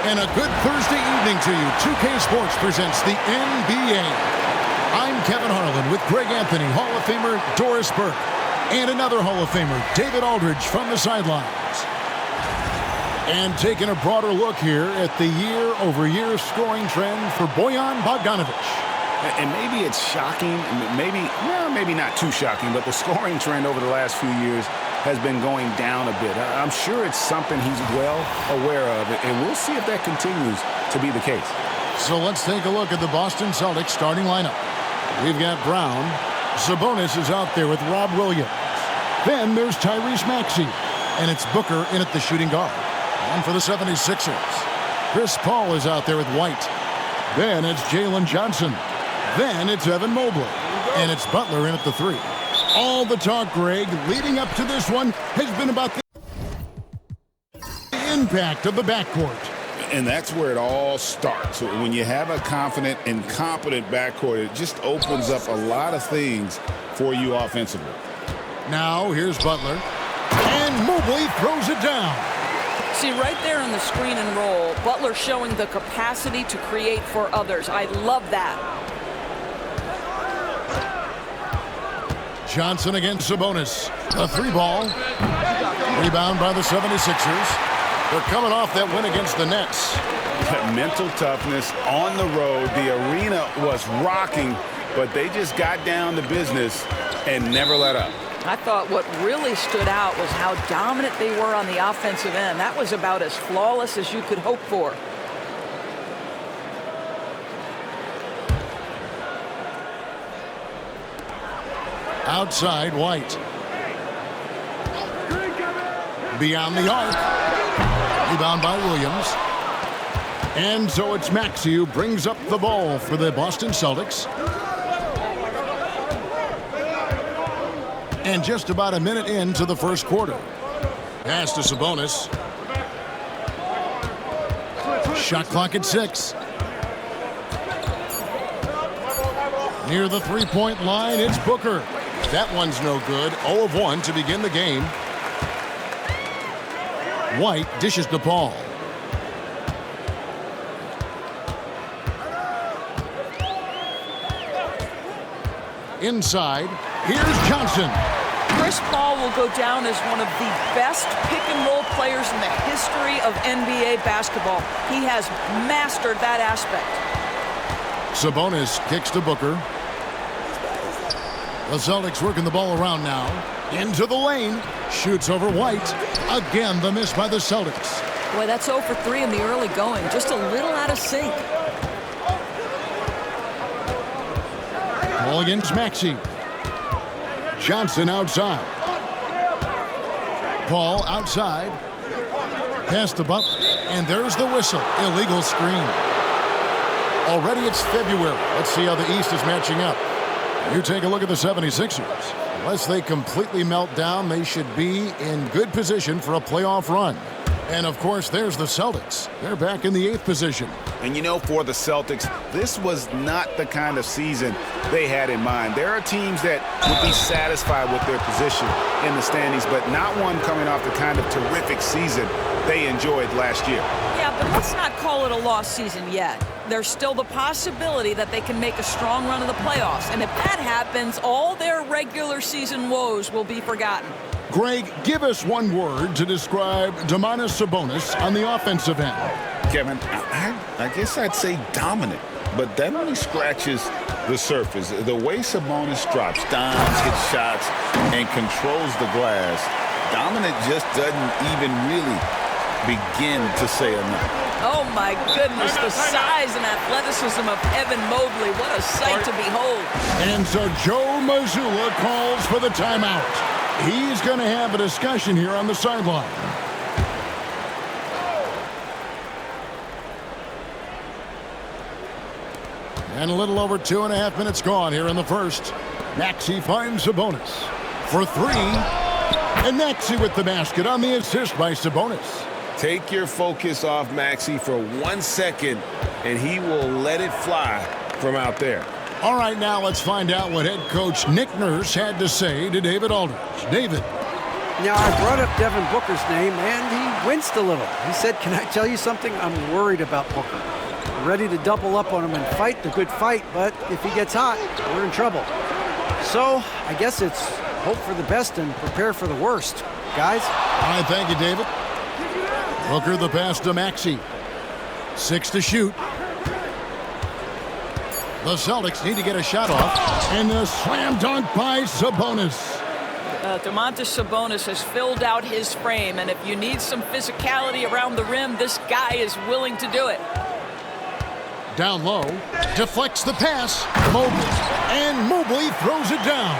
And a good Thursday evening to you. 2K Sports presents the NBA. I'm Kevin Harlan with Greg Anthony, Hall of Famer Doris Burke, and another Hall of Famer, David Aldridge, from the sidelines. And taking a broader look here at the year-over-year scoring trend for Bojan Bogdanovic. And maybe it's shocking, maybe not too shocking, but the scoring trend over the last few years has been going down a bit. I'm sure it's something he's well aware of, and we'll see if that continues to be the case. So let's take a look at the Boston Celtics starting lineup. We've got Brown. Sabonis is out there with Rob Williams. Then there's Tyrese Maxey, and it's Booker in at the shooting guard. And for the 76ers, Chris Paul is out there with White. Then it's Jalen Johnson. Then it's Evan Mobley. And it's Butler in at the 3. All the talk, Greg, leading up to this one has been about the impact of the backcourt. And that's where it all starts. When you have a confident and competent backcourt, it just opens up a lot of things for you offensively. Now here's Butler. And Mobley throws it down. See, right there on the screen and roll, Butler showing the capacity to create for others. I love that. Johnson against Sabonis. A 3-ball. Rebound by the 76ers. They're coming off that win against the Nets. Mental toughness on the road. The arena was rocking, but they just got down to business and never let up. I thought what really stood out was how dominant they were on the offensive end. That was about as flawless as you could hope for. Outside, White. Beyond the arc. Rebound by Williams. And so it's Maxey who brings up the ball for the Boston Celtics. And just about a minute into the first quarter. Pass to Sabonis. Shot clock at 6. Near the three-point line, it's Booker. That one's no good. 0 of 1 to begin the game. White dishes to Paul. Inside, here's Johnson. Chris Paul will go down as one of the best pick-and-roll players in the history of NBA basketball. He has mastered that aspect. Sabonis kicks to Booker. The Celtics working the ball around now. Into the lane. Shoots over White. Again, the miss by the Celtics. Boy, that's 0 for 3 in the early going. Just a little out of sync. Ball against Maxey. Johnson outside. Paul outside. Pass to Butler. And there's the whistle. Illegal screen. Already it's February. Let's see how the East is matching up. You take a look at the 76ers. Unless they completely melt down, they should be in good position for a playoff run. And, of course, there's the Celtics. They're back in the 8th position. And, you know, for the Celtics, this was not the kind of season they had in mind. There are teams that would be satisfied with their position in the standings, but not one coming off the kind of terrific season they enjoyed last year. Yeah, but let's not call it a lost season yet. There's still the possibility that they can make a strong run of the playoffs. And if that happens, all their regular season woes will be forgotten. Greg, give us one word to describe Domantas Sabonis on the offensive end. Kevin, I guess I'd say dominant, but that only scratches the surface. The way Sabonis drops dimes, hits shots, and controls the glass, dominant just doesn't even really begin to say enough. Oh, my goodness, the size and athleticism of Evan Mobley. What a sight to behold. And so Joe Mazzulla calls for the timeout. He's going to have a discussion here on the sideline. And a little over 2.5 minutes gone here in the first. Maxey finds Sabonis for 3. And Maxey with the basket on the assist by Sabonis. Take your focus off Maxey for 1 second, and he will let it fly from out there. All right, now let's find out what head coach Nick Nurse had to say to David Aldridge. David. Now, I brought up Devin Booker's name, and he winced a little. He said, "Can I tell you something? I'm worried about Booker. Ready to double up on him and fight the good fight, but if he gets hot, we're in trouble." So I guess it's hope for the best and prepare for the worst, guys. All right, thank you, David. Booker the pass to Maxey. 6 to shoot. The Celtics need to get a shot off. And the slam dunk by Sabonis. Domantas Sabonis has filled out his frame, and if you need some physicality around the rim, this guy is willing to do it. Down low, deflects the pass. Mobley. And Mobley throws it down.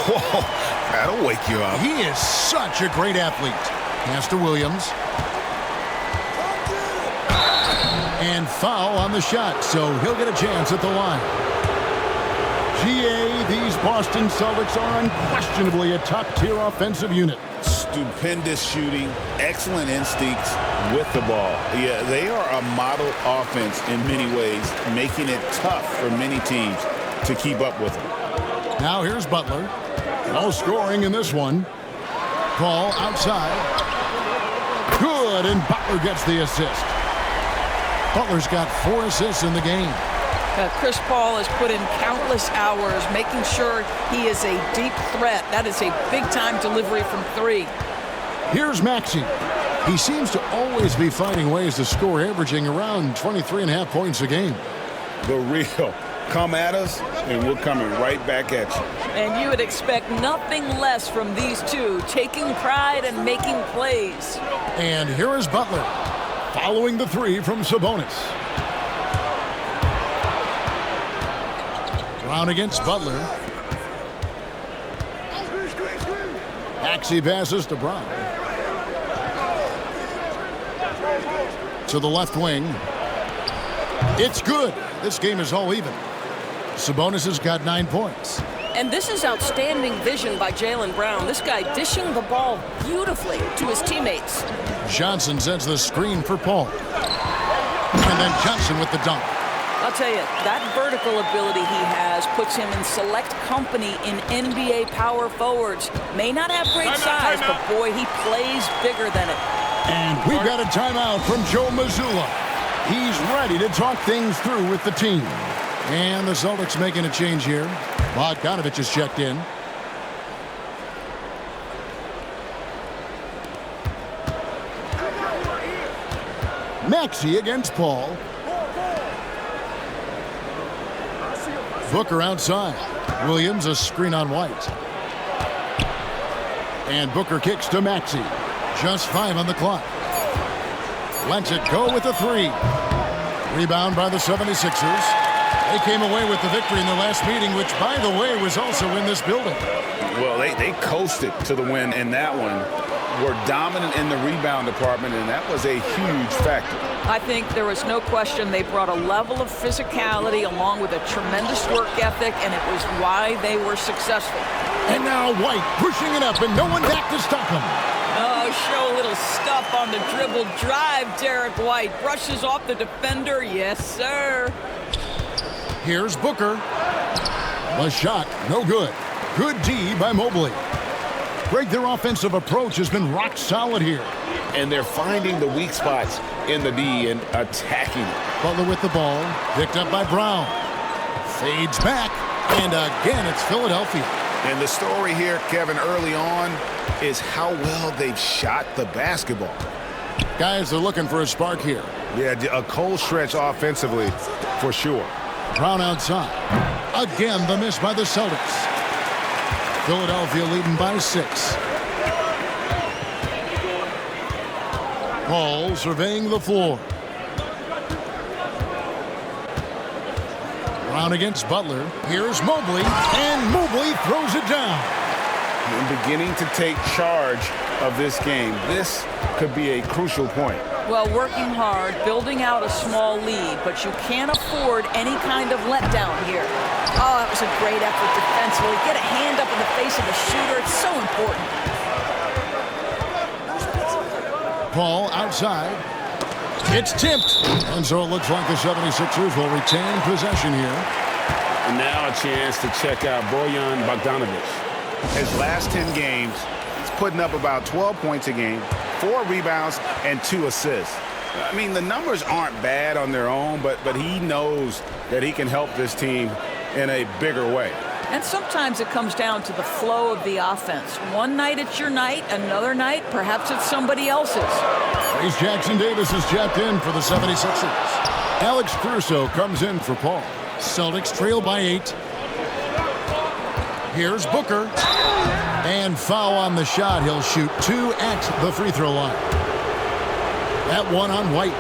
Whoa, that'll wake you up. He is such a great athlete. Pass to Williams. And foul on the shot, so he'll get a chance at the line. GA, these Boston Celtics are unquestionably a top-tier offensive unit. Stupendous shooting, excellent instincts with the ball. Yeah, they are a model offense in many ways, making it tough for many teams to keep up with them. Now here's Butler. No scoring in this one. Paul outside. Good, and Butler gets the assist. Butler's got 4 assists in the game. Chris Paul has put in countless hours making sure he is a deep threat. That is a big-time delivery from 3. Here's Maxey. He seems to always be finding ways to score, averaging around 23.5 points a game. The real. Come at us, and we're coming right back at you. And you would expect nothing less from these two, taking pride and making plays. And here is Butler, following the 3 from Sabonis. Brown against Butler. Maxey passes to Brown. To the left wing. It's good. This game is all even. Sabonis has got 9 points. And this is outstanding vision by Jaylen Brown. This guy dishing the ball beautifully to his teammates. Johnson sends the screen for Paul. And then Johnson with the dunk. I'll tell you, that vertical ability he has puts him in select company in NBA power forwards. May not have great size, but boy, he plays bigger than it. And we've got a timeout from Joe Mazzulla. He's ready to talk things through with the team. And the Celtics making a change here. Bogdanovich is checked in. Maxey against Paul. Booker outside. Williams a screen on White. And Booker kicks to Maxey. Just 5 on the clock. Lets it go with a 3. Rebound by the 76ers. They came away with the victory in their last meeting, which, by the way, was also in this building. Well, they coasted to the win in that one. Were dominant in the rebound department, and that was a huge factor. I think there was no question they brought a level of physicality along with a tremendous work ethic, and it was why they were successful. And now White pushing it up, and no one back to stop him. Oh, show a little stuff on the dribble drive, Derek White. Brushes off the defender. Yes, sir. Here's Booker. The shot, no good. Good D by Mobley. Greg, their offensive approach has been rock solid here. And they're finding the weak spots in the D and attacking it. Butler with the ball, picked up by Brown. Fades back, and again it's Philadelphia. And the story here, Kevin, early on is how well they've shot the basketball. Guys are looking for a spark here. Yeah, a cold stretch offensively for sure. Brown outside. Again, the miss by the Celtics. Philadelphia leading by 6. Paul surveying the floor. Brown against Butler. Here's Mobley, and Mobley throws it down. And beginning to take charge of this game. This could be a crucial point. Well, working hard, building out a small lead, but you can't afford any kind of letdown here. Oh, that was a great effort defensively. Get a hand up in the face of the shooter. It's so important. Paul outside. It's tipped. And so it looks like the 76ers will retain possession here. And now a chance to check out Bojan Bogdanovich. His last 10 games, he's putting up about 12 points a game, 4 rebounds and 2 assists. I mean, the numbers aren't bad on their own, but he knows that he can help this team in a bigger way. And sometimes it comes down to the flow of the offense. One night it's your night, another night perhaps it's somebody else's. Trace Jackson Davis is checked in for the 76ers. Alex Caruso comes in for Paul. Celtics trail by 8. Here's Booker. And foul on the shot. He'll shoot 2 at the free throw line. That one on White.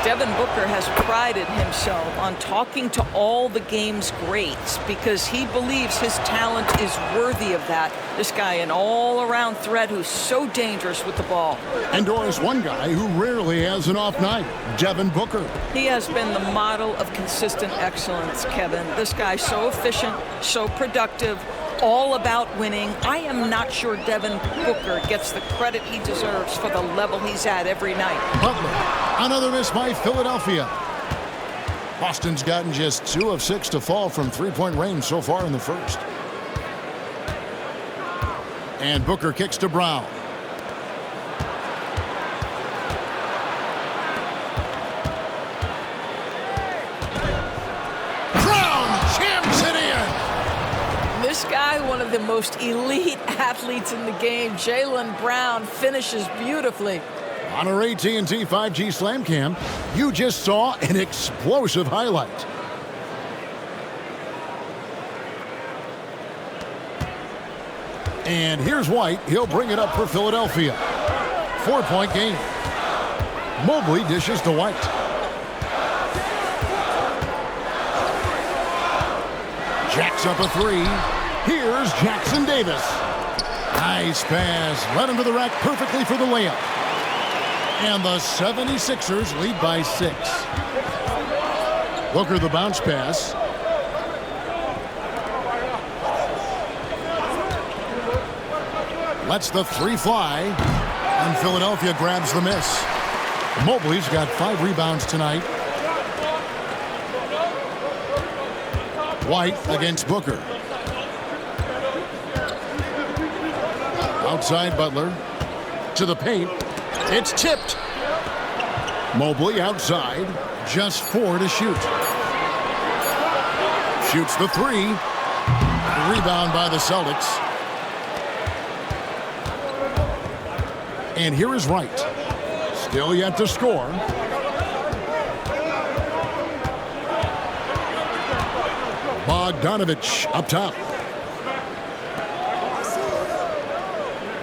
Devin Booker has prided himself on talking to all the game's greats because he believes his talent is worthy of that. This guy, an all-around threat who's so dangerous with the ball. And Doris, one guy who rarely has an off night, Devin Booker. He has been the model of consistent excellence, Kevin. This guy's so efficient, so productive, all about winning. I am not sure Devin Booker gets the credit he deserves for the level he's at every night. Butler, another miss by Philadelphia. Boston's gotten just 2 of 6 to fall from three-point range so far in the first. And Booker kicks to Brown. This guy, one of the most elite athletes in the game, Jaylen Brown, finishes beautifully. On our AT&T 5G Slam Cam, you just saw an explosive highlight. And here's White. He'll bring it up for Philadelphia. 4-point game. Mobley dishes to White. Jacks up a 3. Here's Jackson Davis. Nice pass. Led him to the rack perfectly for the layup. And the 76ers lead by 6. Booker the bounce pass. Lets the 3 fly. And Philadelphia grabs the miss. Mobley's got 5 rebounds tonight. White against Booker. Outside Butler. To the paint. It's tipped. Mobley outside. Just 4 to shoot. Shoots the 3. Rebound by the Celtics. And here is Wright. Still yet to score. Bogdanovich up top.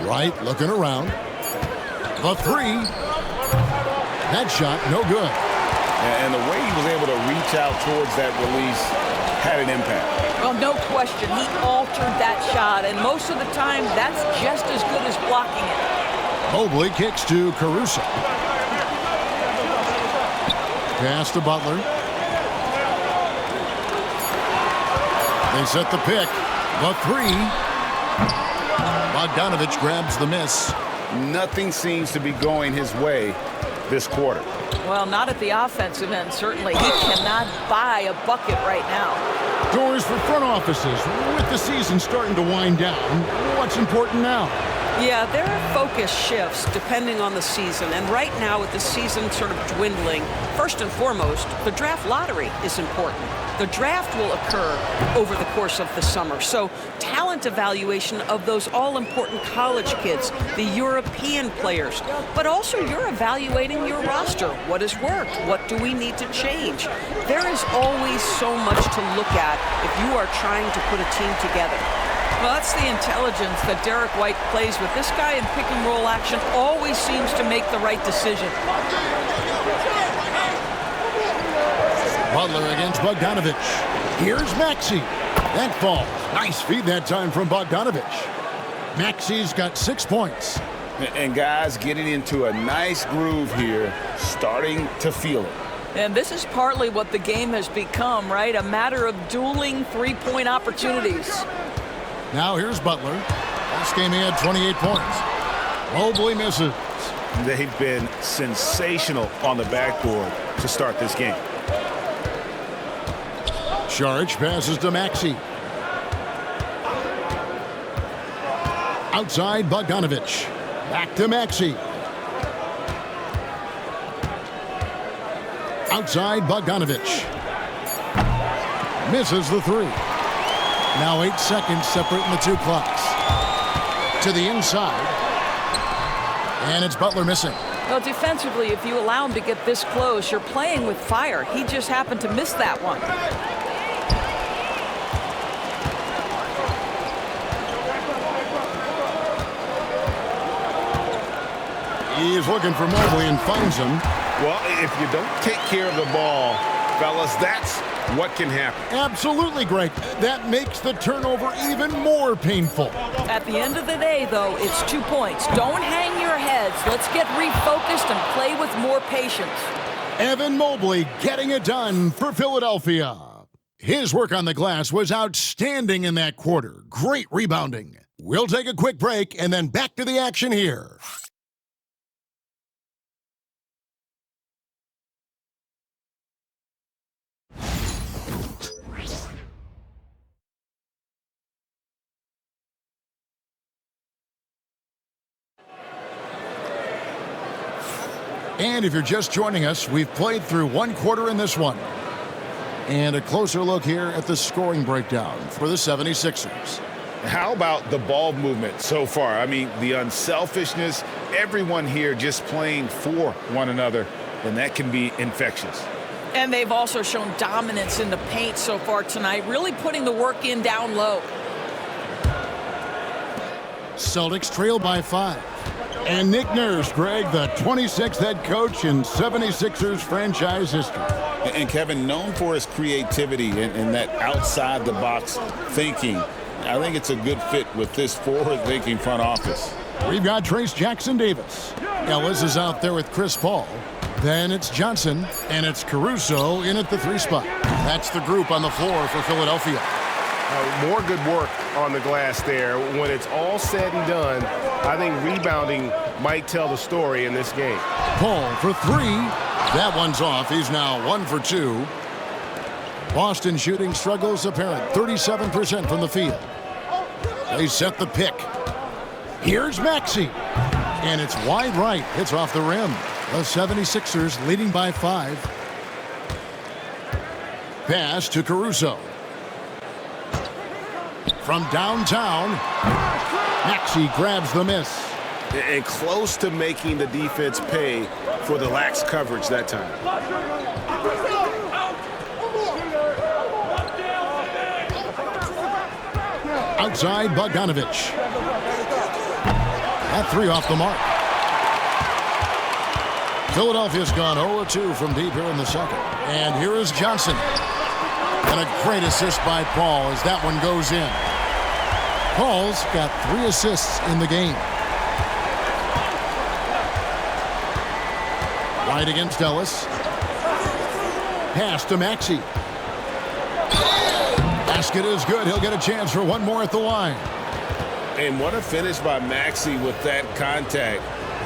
Wright looking around. The 3. That shot no good. And the way he was able to reach out towards that release had an impact. Well, no question. He altered that shot, and most of the time, that's just as good as blocking it. Mobley kicks to Caruso. Pass to Butler. They set the pick. The 3. Bogdanovich grabs the miss. Nothing seems to be going his way this quarter. Well, not at the offensive end, certainly. He cannot buy a bucket right now. Doors for front offices. With the season starting to wind down, what's important now? Yeah, there are focus shifts depending on the season. And right now, with the season sort of dwindling, first and foremost, the draft lottery is important. The draft will occur over the course of the summer. So talent evaluation of those all-important college kids, the European players, but also you're evaluating your roster. What has worked? What do we need to change? There is always so much to look at if you are trying to put a team together. Well, that's the intelligence that Derek White plays with. This guy in pick and roll action always seems to make the right decision. Butler against Bogdanovich. Here's Maxey. That falls. Nice feed that time from Bogdanovich. Maxey's got 6 points. And guys getting into a nice groove here, starting to feel it. And this is partly what the game has become, right? A matter of dueling three-point opportunities. Now here's Butler. Last game he had 28 points. Mobley misses. They've been sensational on the backboard to start this game. Saric passes to Maxey. Outside Bogdanovich. Back to Maxey. Outside, Bogdanovich. Misses the three. Now 8 seconds separating the two clocks. To the inside. And it's Butler missing. Well, defensively, if you allow him to get this close, you're playing with fire. He just happened to miss that one. He's looking for Mobley and finds him. Well, if you don't take care of the ball, fellas, that's what can happen. Absolutely, Greg. That makes the turnover even more painful. At the end of the day, though, it's 2 points. Don't hang your heads. Let's get refocused and play with more patience. Evan Mobley getting it done for Philadelphia. His work on the glass was outstanding in that quarter. Great rebounding. We'll take a quick break and then back to the action here. And if you're just joining us, we've played through one quarter in this one. And a closer look here at the scoring breakdown for the 76ers. How about the ball movement so far? I mean, the unselfishness, everyone here just playing for one another, and that can be infectious. And they've also shown dominance in the paint so far tonight, really putting the work in down low. Celtics trail by 5. And Nick Nurse, Greg, the 26th head coach in 76ers franchise history. And Kevin, known for his creativity and that outside-the-box thinking, I think it's a good fit with this forward-thinking front office. We've got Trace Jackson-Davis. Ellis is out there with Chris Paul. Then it's Johnson, and it's Caruso in at the 3 spot. That's the group on the floor for Philadelphia. More good work on the glass there. When it's all said and done, I think rebounding might tell the story in this game. Paul for 3. That one's off. He's now 1 for 2. Boston shooting struggles apparent. 37% from the field. They set the pick. Here's Maxey. And it's wide right. Hits off the rim. The 76ers leading by 5. Pass to Caruso. From downtown, Maxey grabs the miss. And close to making the defense pay for the lax coverage that time. Outside, Bogdanovich. That 3 off the mark. Philadelphia's gone 0-2 from deep here in the second. And here is Johnson. And a great assist by Paul as that one goes in. Paul's got 3 assists in the game. Right against Ellis. Pass to Maxey. Basket is good. He'll get a chance for one more at the line. And what a finish by Maxey with that contact.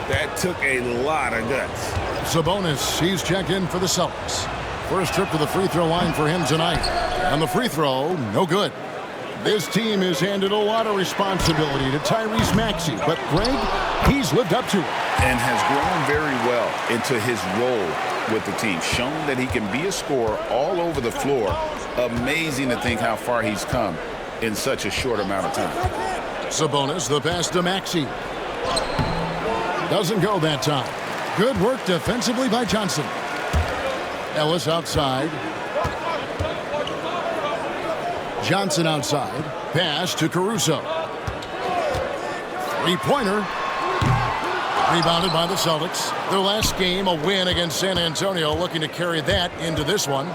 That took a lot of guts. Sabonis, he's checked in for the Celtics. First trip to the free throw line for him tonight. And the free throw, no good. This team has handed a lot of responsibility to Tyrese Maxey, but Greg, he's lived up to it. And has grown very well into his role with the team. Shown that he can be a scorer all over the floor. Amazing to think how far he's come in such a short amount of time. Sabonis, the pass to Maxey. Doesn't go that time. Good work defensively by Johnson. Ellis outside. Johnson outside. Pass to Caruso. Three-pointer. Rebounded by the Celtics. Their last game, a win against San Antonio, looking to carry that into this one.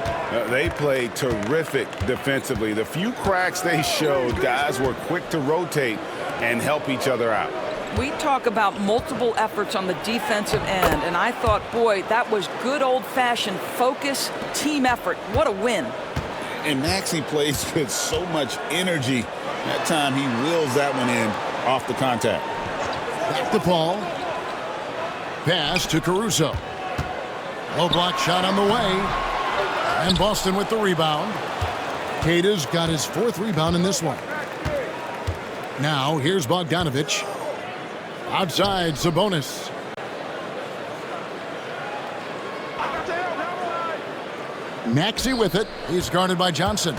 They played terrific defensively. The few cracks they showed, guys were quick to rotate and help each other out. We talk about multiple efforts on the defensive end, and I thought, boy, that was good old-fashioned focus, team effort. What a win. And Maxey plays with so much energy. That time he wheels that one in off the contact. Back to Paul. Pass to Caruso. Low block shot on the way. And Boston with the rebound. Kata's got his 4th rebound in this one. Now here's Bogdanovich. Outside, Sabonis. Maxey with it. He's guarded by Johnson.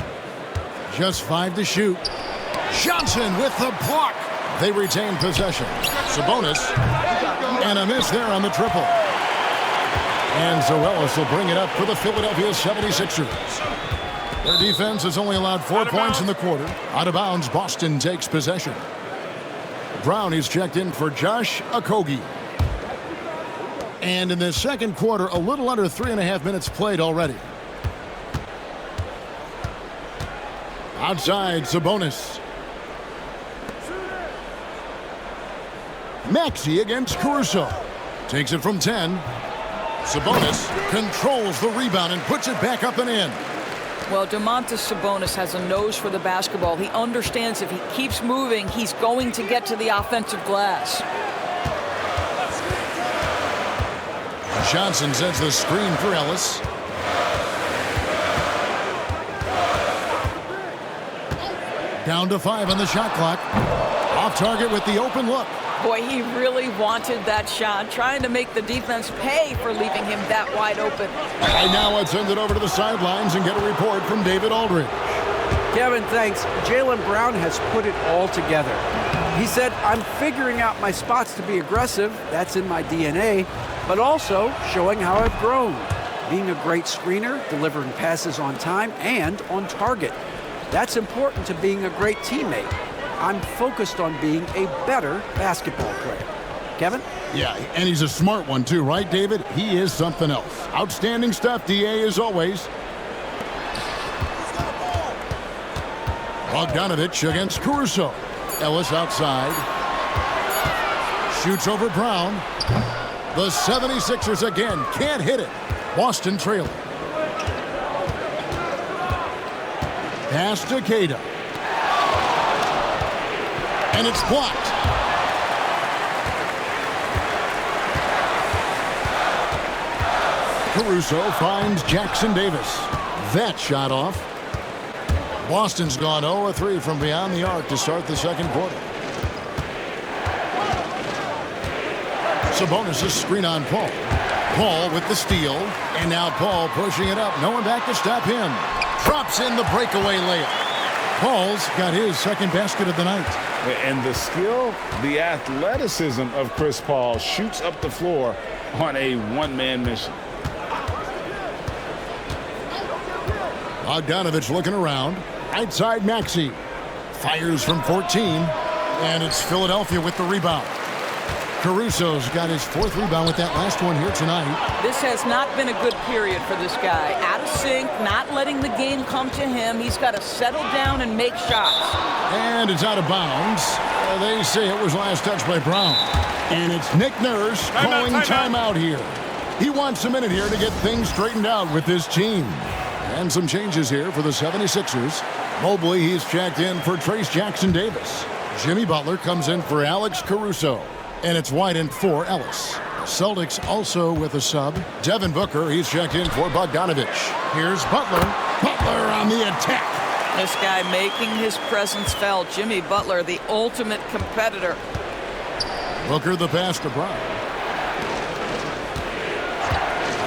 Just 5 to shoot. Johnson with the block. They retain possession. Sabonis. And a miss there on the triple. And so Ellis will bring it up for the Philadelphia 76ers. Their defense has only allowed 4 points in the quarter. Out of bounds, Boston takes possession. Brown is checked in for Josh Okogie. And in the second quarter, a little under 3.5 minutes played already. Outside, Sabonis. Maxey against Caruso. Takes it from 10. Sabonis controls the rebound and puts it back up and in. Well, Domantas Sabonis has a nose for the basketball. He understands if he keeps moving, he's going to get to the offensive glass. Johnson sends the screen for Ellis. Down to 5 on the shot clock. Off target with the open look. Boy, he really wanted that shot, trying to make the defense pay for leaving him that wide open. And now let's send it over to the sidelines and get a report from David Aldridge. Kevin, thanks. Jaylen Brown has put it all together. He said, I'm figuring out my spots to be aggressive. That's in my DNA. But also showing how I've grown. Being a great screener, delivering passes on time and on target. That's important to being a great teammate. I'm focused on being a better basketball player. Kevin? Yeah, and he's a smart one too, right, David? He is something else. Outstanding stuff, DA, as always. Bogdanovich against Caruso. Ellis outside. Shoots over Brown. The 76ers again can't hit it. Boston trailing. Pass to Queta. And it's blocked. Caruso finds Jackson Davis. That shot off. Boston's gone 0-3 from beyond the arc to start the second quarter. Sabonis' screen on Paul. Paul with the steal. And now Paul pushing it up. No one back to stop him. Drops in the breakaway layup. Paul's got his second basket of the night. And the skill, the athleticism of Chris Paul shoots up the floor on a one-man mission. Bogdanovich looking around. Outside Maxey. Fires from 14. And it's Philadelphia with the rebound. Caruso's got his 4th rebound with that last one here tonight. This has not been a good period for this guy. Out of sync, not letting the game come to him. He's got to settle down and make shots. And it's out of bounds. They say it was last touched by Brown. And it's Nick Nurse calling timeout here. He wants a minute here to get things straightened out with his team. And some changes here for the 76ers. Mobley, he's checked in for Trace Jackson Davis. Jimmy Butler comes in for Alex Caruso. And it's White for Ellis. Celtics also with a sub. Devin Booker, he's checked in for Bogdanovich. Here's Butler. Butler on the attack. This guy making his presence felt. Jimmy Butler, the ultimate competitor. Booker the pass to Brown.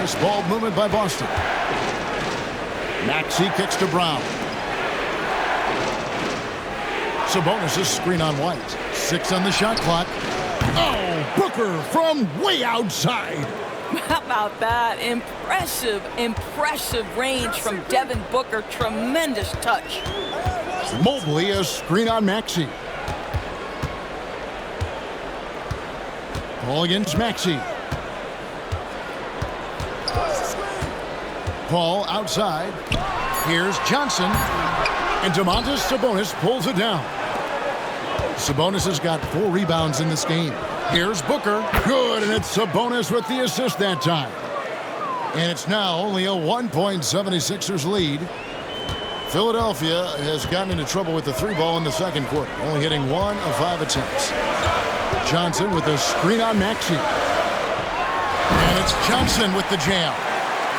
Nice ball movement by Boston. Maxey kicks to Brown. Sabonis' screen on White. 6 on the shot clock. Oh, Booker from way outside. How about that? Impressive, impressive range from Devin Booker. Tremendous touch. Mobley, a screen on Maxey. Paul against Maxey. Paul outside. Here's Johnson. And Domantas Sabonis pulls it down. Sabonis has got 4 rebounds in this game. Here's Booker. Good, and it's Sabonis with the assist that time. And it's now only a 1.76ers lead. Philadelphia has gotten into trouble with the 3-ball in the second quarter, only hitting 1 of 5 attempts. Johnson with a screen on Maxey. And it's Johnson with the jam.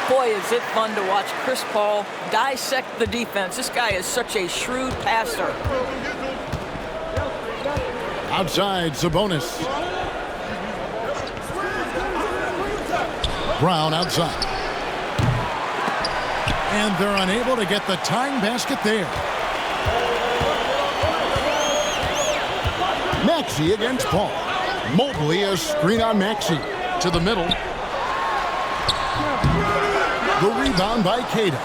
Boy, is it fun to watch Chris Paul dissect the defense. This guy is such a shrewd passer. Outside, Sabonis. Brown outside. And they're unable to get the tying basket there. Maxey against Paul. Mobley, a screen on Maxey. To the middle. The rebound by Queta.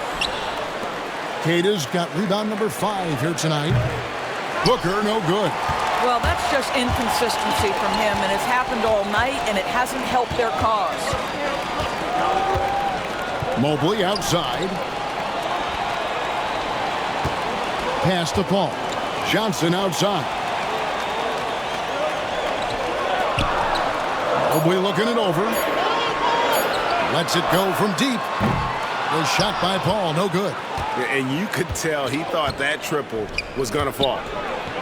Queta's got rebound number 5 here tonight. Booker, no good. Well, that's just inconsistency from him, and it's happened all night, and it hasn't helped their cause. Mobley outside. Pass to Paul. Johnson outside. Mobley looking it over. Lets it go from deep. The shot by Paul, no good. And you could tell he thought that triple was going to fall.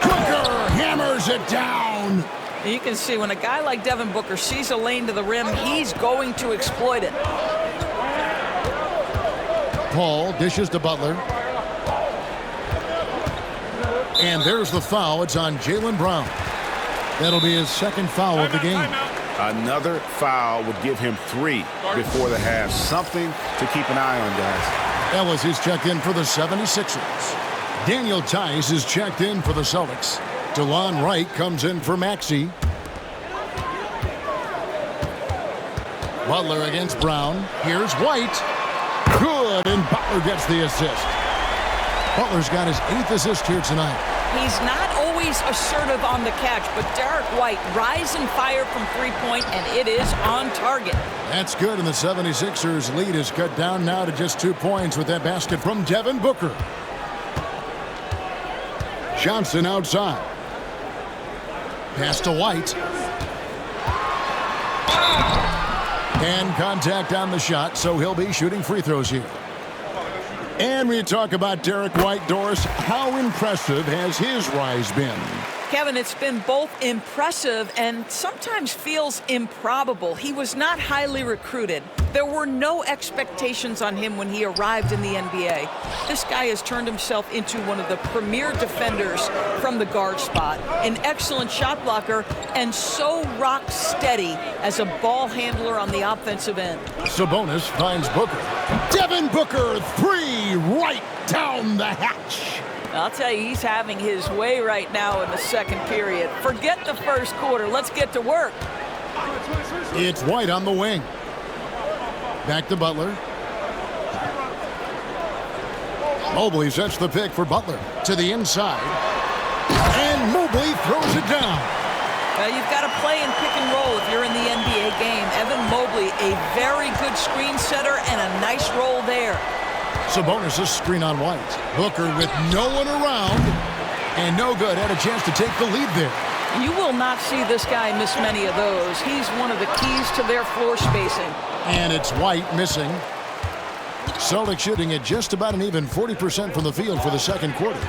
Booker hammers it down. You can see when a guy like Devin Booker sees a lane to the rim, he's going to exploit it. Paul dishes to Butler. And there's the foul. It's on Jaylen Brown. That'll be his second foul of the game. Another foul would give him 3 before the half. Something to keep an eye on, guys. Ellis is checked in for the 76ers. Daniel Tice is checked in for the Celtics. DeLon Wright comes in for Maxey. Butler against Brown. Here's White. Good, and Butler gets the assist. Butler's got his 8th assist here tonight. He's not always assertive on the catch, but Derek White rise and fire from three-point, and it is on target. That's good, and the 76ers lead is cut down now to just 2 points with that basket from Devin Booker. Johnson outside. Pass to White. And contact on the shot, so he'll be shooting free throws here. And we talk about Derek White. Doris, how impressive has his rise been? Kevin, it's been both impressive and sometimes feels improbable. He was not highly recruited. There were no expectations on him when he arrived in the NBA. This guy has turned himself into one of the premier defenders from the guard spot, an excellent shot blocker, and so rock steady as a ball handler on the offensive end. Sabonis finds Booker. Devin Booker, 3 right down the hatch. I'll tell you, he's having his way right now in the second period. Forget the first quarter. Let's get to work. It's White on the wing. Back to Butler. Mobley sets the pick for Butler to the inside. And Mobley throws it down. You've got to play in pick and roll if you're in the NBA game. Evan Mobley, a very good screen setter and a nice roll there. Sabonis a screen on White. Booker with no one around. And no good. Had a chance to take the lead there. You will not see this guy miss many of those. He's one of the keys to their floor spacing. And it's White missing. Celtics shooting at just about an even 40% from the field for the second quarter.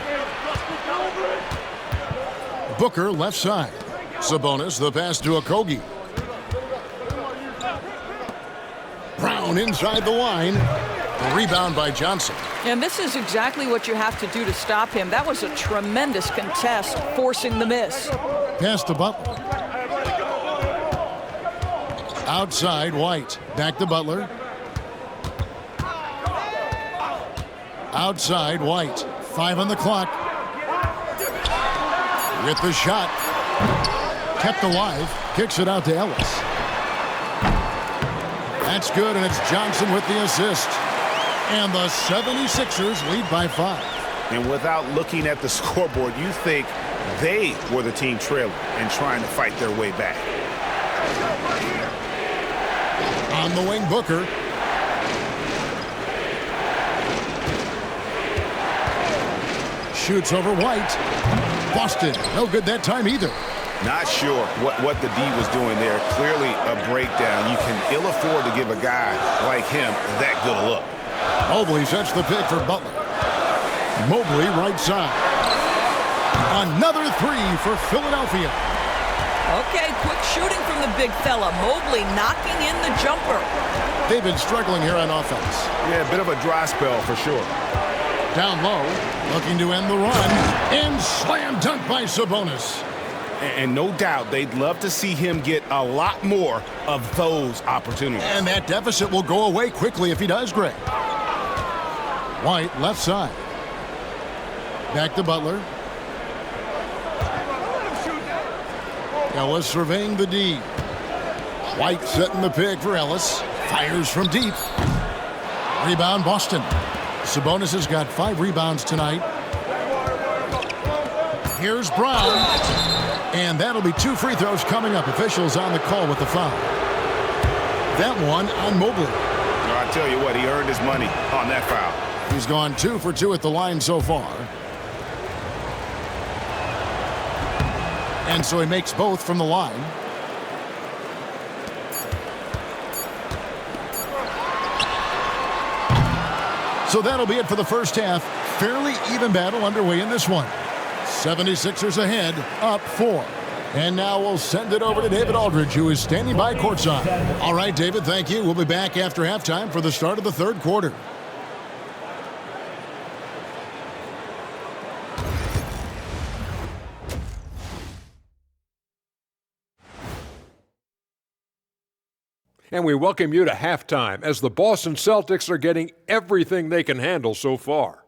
Booker left side. Sabonis the pass to Okogie. Brown inside the line. Rebound by Johnson. And this is exactly what you have to do to stop him. That was a tremendous contest, forcing the miss. Pass to Butler. Outside, White. Back to Butler. Outside, White. 5 on the clock. With the shot. Kept alive. Kicks it out to Ellis. That's good, and it's Johnson with the assist. And the 76ers lead by 5. And without looking at the scoreboard, you think they were the team trailing and trying to fight their way back. On the wing, Booker. Shoots over White. Boston, no good that time either. Not sure what the D was doing there. Clearly a breakdown. You can ill afford to give a guy like him that good a look. Mobley sets the pick for Butler. Mobley right side. Another 3 for Philadelphia. Okay, quick shooting from the big fella. Mobley knocking in the jumper. They've been struggling here on offense. Yeah, a bit of a dry spell for sure. Down low, looking to end the run. And slam dunk by Sabonis. And no doubt they'd love to see him get a lot more of those opportunities. And that deficit will go away quickly if he does, Greg. White left side. Back to Butler. Ellis surveying the D. White setting the pick for Ellis. Fires from deep. Rebound Boston. Sabonis has got 5 rebounds tonight. Here's Brown. And that'll be 2 free throws coming up. Officials on the call with the foul. That one on Mobley. I tell you what, he earned his money on that foul. He's gone 2 for 2 at the line so far. And so he makes both from the line. So that'll be it for the first half. Fairly even battle underway in this one. 76ers ahead, up 4. And now we'll send it over to David Aldridge, who is standing by courtside. All right, David, thank you. We'll be back after halftime for the start of the third quarter. And we welcome you to halftime as the Boston Celtics are getting everything they can handle so far.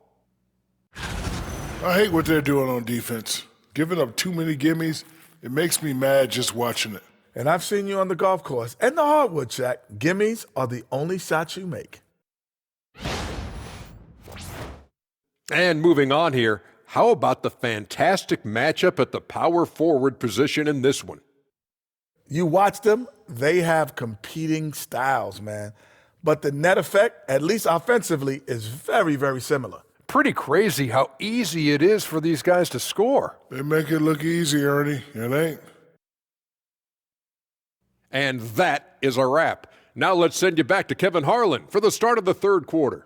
I hate what they're doing on defense. Giving up too many gimmies, it makes me mad just watching it. And I've seen you on the golf course and the hardwood, Shaq. Gimmies are the only shots you make. And moving on here, how about the fantastic matchup at the power forward position in this one? You watch them, they have competing styles, man. But the net effect, at least offensively, is very, very similar. Pretty crazy how easy it is for these guys to score. They make it look easy, Ernie. It ain't. And that is a wrap. Now let's send you back to Kevin Harlan for the start of the third quarter.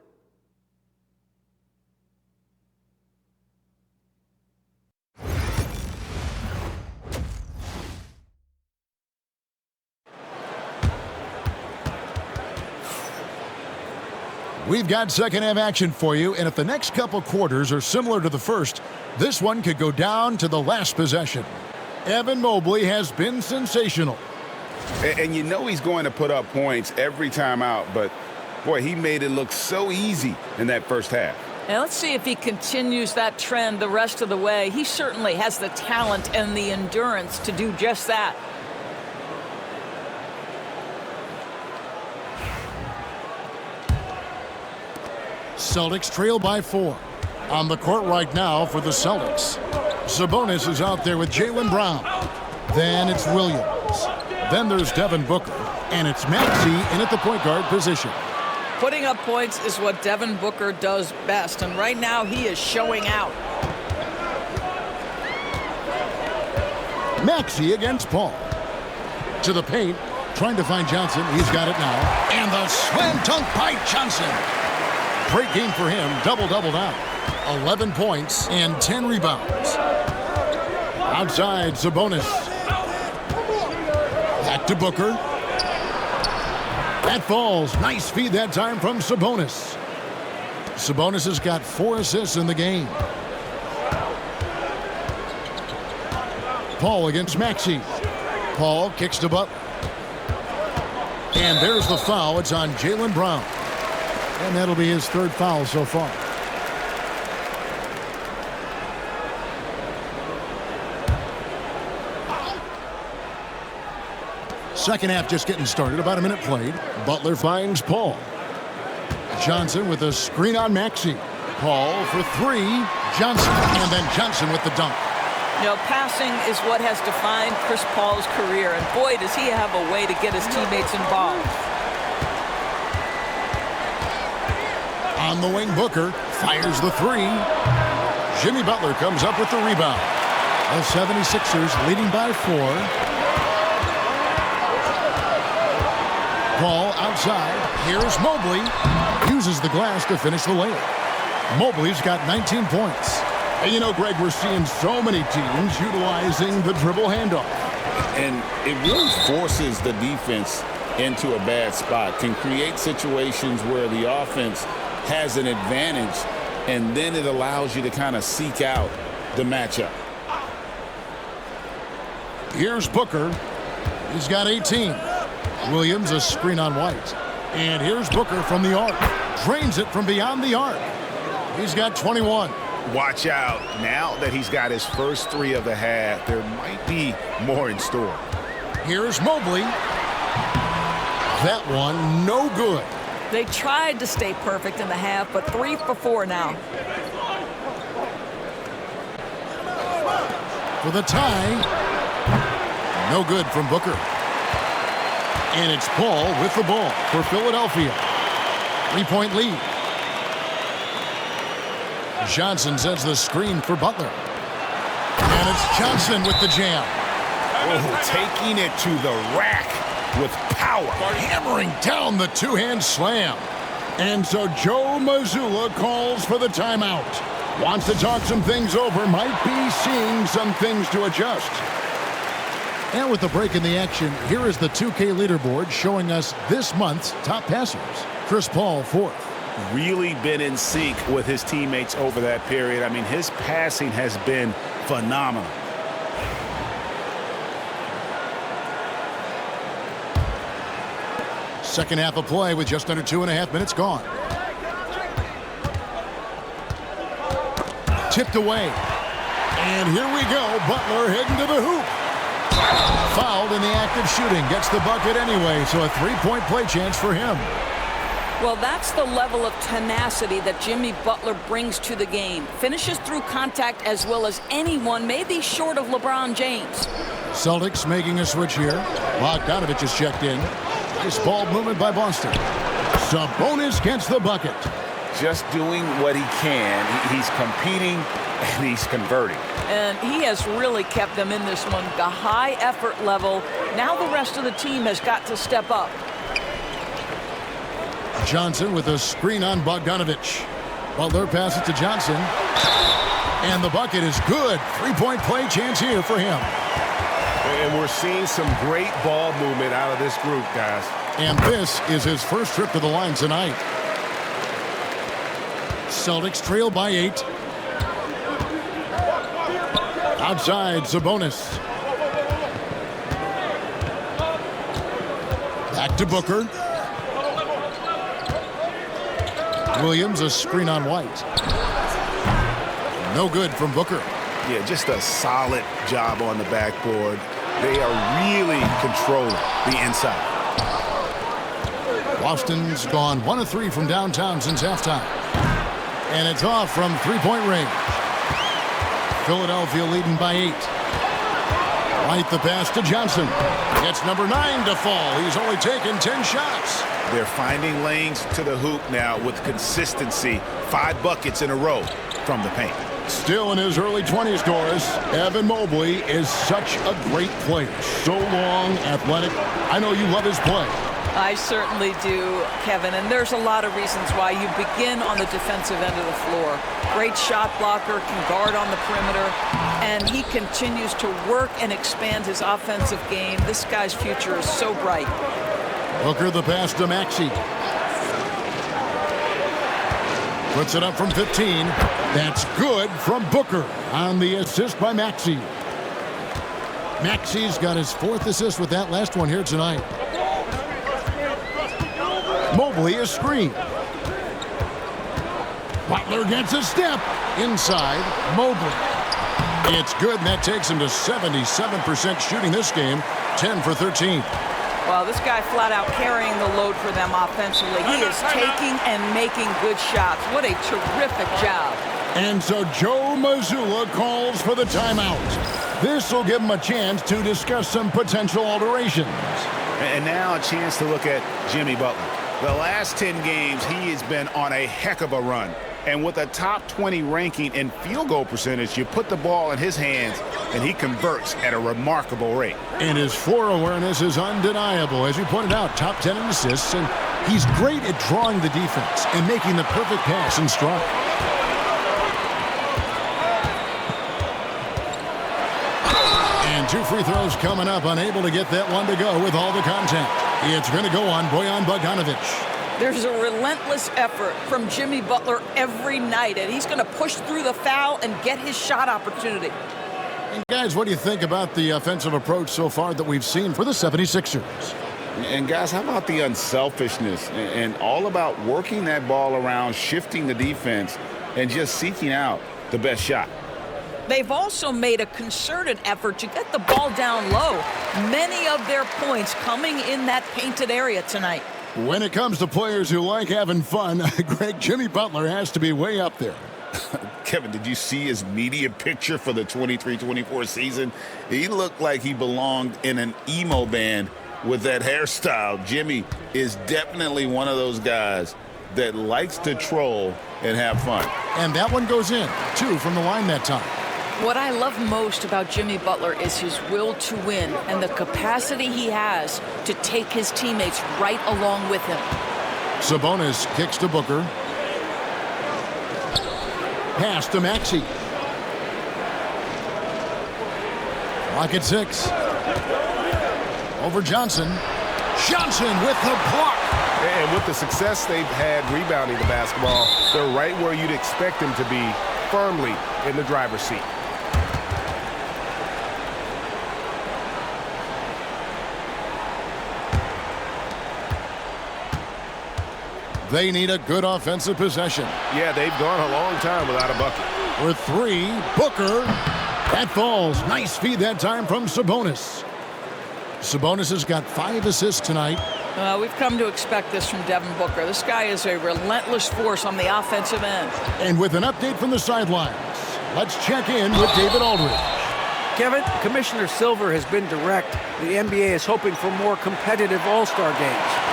We've got second half action for you, and if the next couple quarters are similar to the first, this one could go down to the last possession. Evan Mobley has been sensational. And you know he's going to put up points every time out, but boy, he made it look so easy in that first half. Now let's see if he continues that trend the rest of the way. He certainly has the talent and the endurance to do just that. Celtics trail by 4. On the court right now for the Celtics. Sabonis is out there with Jaylen Brown. Then it's Williams. Then there's Devin Booker. And it's Maxey in at the point guard position. Putting up points is what Devin Booker does best, and right now he is showing out. Maxey against Paul. To the paint, trying to find Johnson. He's got it now. And the slam dunk by Johnson. Great game for him, double-double now. 11 points and 10 rebounds. Outside, Sabonis. Back to Booker. That falls. Nice feed that time from Sabonis. Sabonis has got 4 assists in the game. Paul against Maxey. Paul kicks to Butler. And there's the foul. It's on Jaylen Brown. And that'll be his 3rd foul so far. Second half just getting started. About a minute played. Butler finds Paul. Johnson with a screen on Maxey. Paul for 3. Johnson. And then Johnson with the dunk. You know, passing is what has defined Chris Paul's career. And boy, does he have a way to get his teammates involved. On the wing, Booker fires the 3. Jimmy Butler comes up with the rebound. The 76ers leading by 4. Paul outside. Here's Mobley. Uses the glass to finish the layup. Mobley's got 19 points. And you know, Greg, we're seeing so many teams utilizing the dribble handoff. And it really forces the defense into a bad spot. Can create situations where the offense has an advantage, and then it allows you to kind of seek out the matchup. Here's Booker. He's got 18. Williams a screen on White. And here's Booker from the arc. Drains it from beyond the arc. He's got 21. Watch out. Now that he's got his first 3 of the half, there might be more in store. Here's Mobley. That one, no good. They tried to stay perfect in the half, but 3 for 4 now. For the tie. No good from Booker. And it's Paul with the ball for Philadelphia. 3-point lead. Johnson sends the screen for Butler. And it's Johnson with the jam. Oh, taking it to the rack with power. Hammering down the two-hand slam. And so Joe Mazzulla calls for the timeout. Wants to talk some things over. Might be seeing some things to adjust. And with the break in the action, here is the 2K leaderboard showing us this month's top passers. Chris Paul, 4th. Really been in sync with his teammates over that period. I mean, his passing has been phenomenal. Second half of play with just under 2.5 minutes gone. Tipped away. And here we go. Butler heading to the hoop. Fouled in the act of shooting. Gets the bucket anyway, so a 3-point play chance for him. Well, that's the level of tenacity that Jimmy Butler brings to the game. Finishes through contact as well as anyone, maybe short of LeBron James. Celtics making a switch here. Bogdanovich is checked in. Nice ball movement by Boston. Sabonis gets the bucket. Just doing what he can. He's competing and he's converting. And he has really kept them in this one. The high effort level. Now the rest of the team has got to step up. Johnson with a screen on Bogdanovich. Butler passes to Johnson. And the bucket is good. 3-point play chance here for him. And we're seeing some great ball movement out of this group, guys. And this is his first trip to the line tonight. Celtics trail by 8. Outside, Sabonis. Back to Booker. Williams, a screen on White. No good from Booker. Yeah, just a solid job on the backboard. They are really controlling the inside. Boston's gone 1 of 3 from downtown since halftime. And it's off from 3-point range. Philadelphia leading by 8. Right the pass to Johnson. Gets number 9 to fall. He's only taken 10 shots. They're finding lanes to the hoop now with consistency. 5 buckets in a row from the paint. Still in his early 20s, Doris, Evan Mobley is such a great player. So long, athletic. I know you love his play. I certainly do, Kevin, and there's a lot of reasons why. You begin on the defensive end of the floor. Great shot blocker, can guard on the perimeter, and he continues to work and expand his offensive game. This guy's future is so bright. Booker the pass to Maxey. Puts it up from 15. That's good from Booker on the assist by Maxey. Maxey's got his 4th assist with that last one here tonight. Mobley is screened. Butler gets a step inside. Mobley. It's good, and that takes him to 77% shooting this game. 10 for 13. Well, this guy flat out carrying the load for them offensively. He is taking and making good shots. What a terrific job. And so Joe Mazzulla calls for the timeout. This will give him a chance to discuss some potential alterations. And now a chance to look at Jimmy Butler. The last 10 games, he has been on a heck of a run. And with a top 20 ranking in field goal percentage, you put the ball in his hands, and he converts at a remarkable rate. And his floor awareness is undeniable. As you pointed out, top 10 in assists, and he's great at drawing the defense and making the perfect pass and strike. And 2 free throws coming up, unable to get that one to go with all the contact. It's going to go on Bojan Bogdanovich. There's a relentless effort from Jimmy Butler every night, and he's going to push through the foul and get his shot opportunity. And guys, what do you think about the offensive approach so far that we've seen for the 76ers? And guys, how about the unselfishness and all about working that ball around, shifting the defense, and just seeking out the best shot. They've also made a concerted effort to get the ball down low. Many of their points coming in that painted area tonight. When it comes to players who like having fun, Greg, Jimmy Butler has to be way up there. Kevin, did you see his media picture for the 23-24 season? He looked like he belonged in an emo band with that hairstyle. Jimmy is definitely one of those guys that likes to troll and have fun. And that one goes in, 2 from the line that time. What I love most about Jimmy Butler is his will to win and the capacity he has to take his teammates right along with him. Sabonis kicks to Booker. Pass to Maxey. Clock at 6. Over Johnson. Johnson with the block. And with the success they've had rebounding the basketball, they're right where you'd expect them to be, firmly in the driver's seat. They need a good offensive possession. Yeah, they've gone a long time without a bucket. For 3, Booker. That falls. Nice feed that time from Sabonis. Sabonis has got 5 assists tonight. We've come to expect this from Devin Booker. This guy is a relentless force on the offensive end. And with an update from the sidelines, let's check in with David Aldridge. Kevin, Commissioner Silver has been direct. The NBA is hoping for more competitive All-Star games.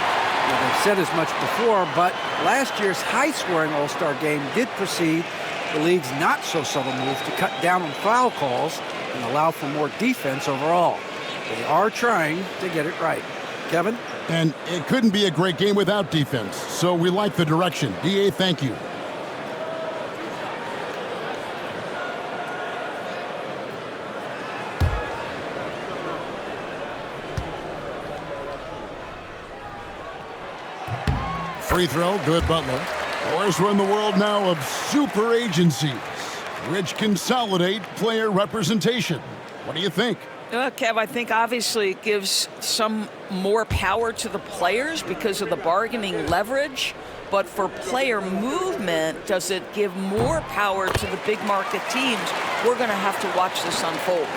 Now, they've said as much before, but last year's high-scoring All-Star game did precede the league's not-so-subtle move to cut down on foul calls and allow for more defense overall. They are trying to get it right. Kevin? And it couldn't be a great game without defense, so we like the direction. DA, thank you. Free throw, good Butler. Of course, we're in the world now of super agencies, which consolidate player representation. What do you think? Kev, I think obviously it gives some more power to the players because of the bargaining leverage. But for player movement, does it give more power to the big market teams? We're going to have to watch this unfold.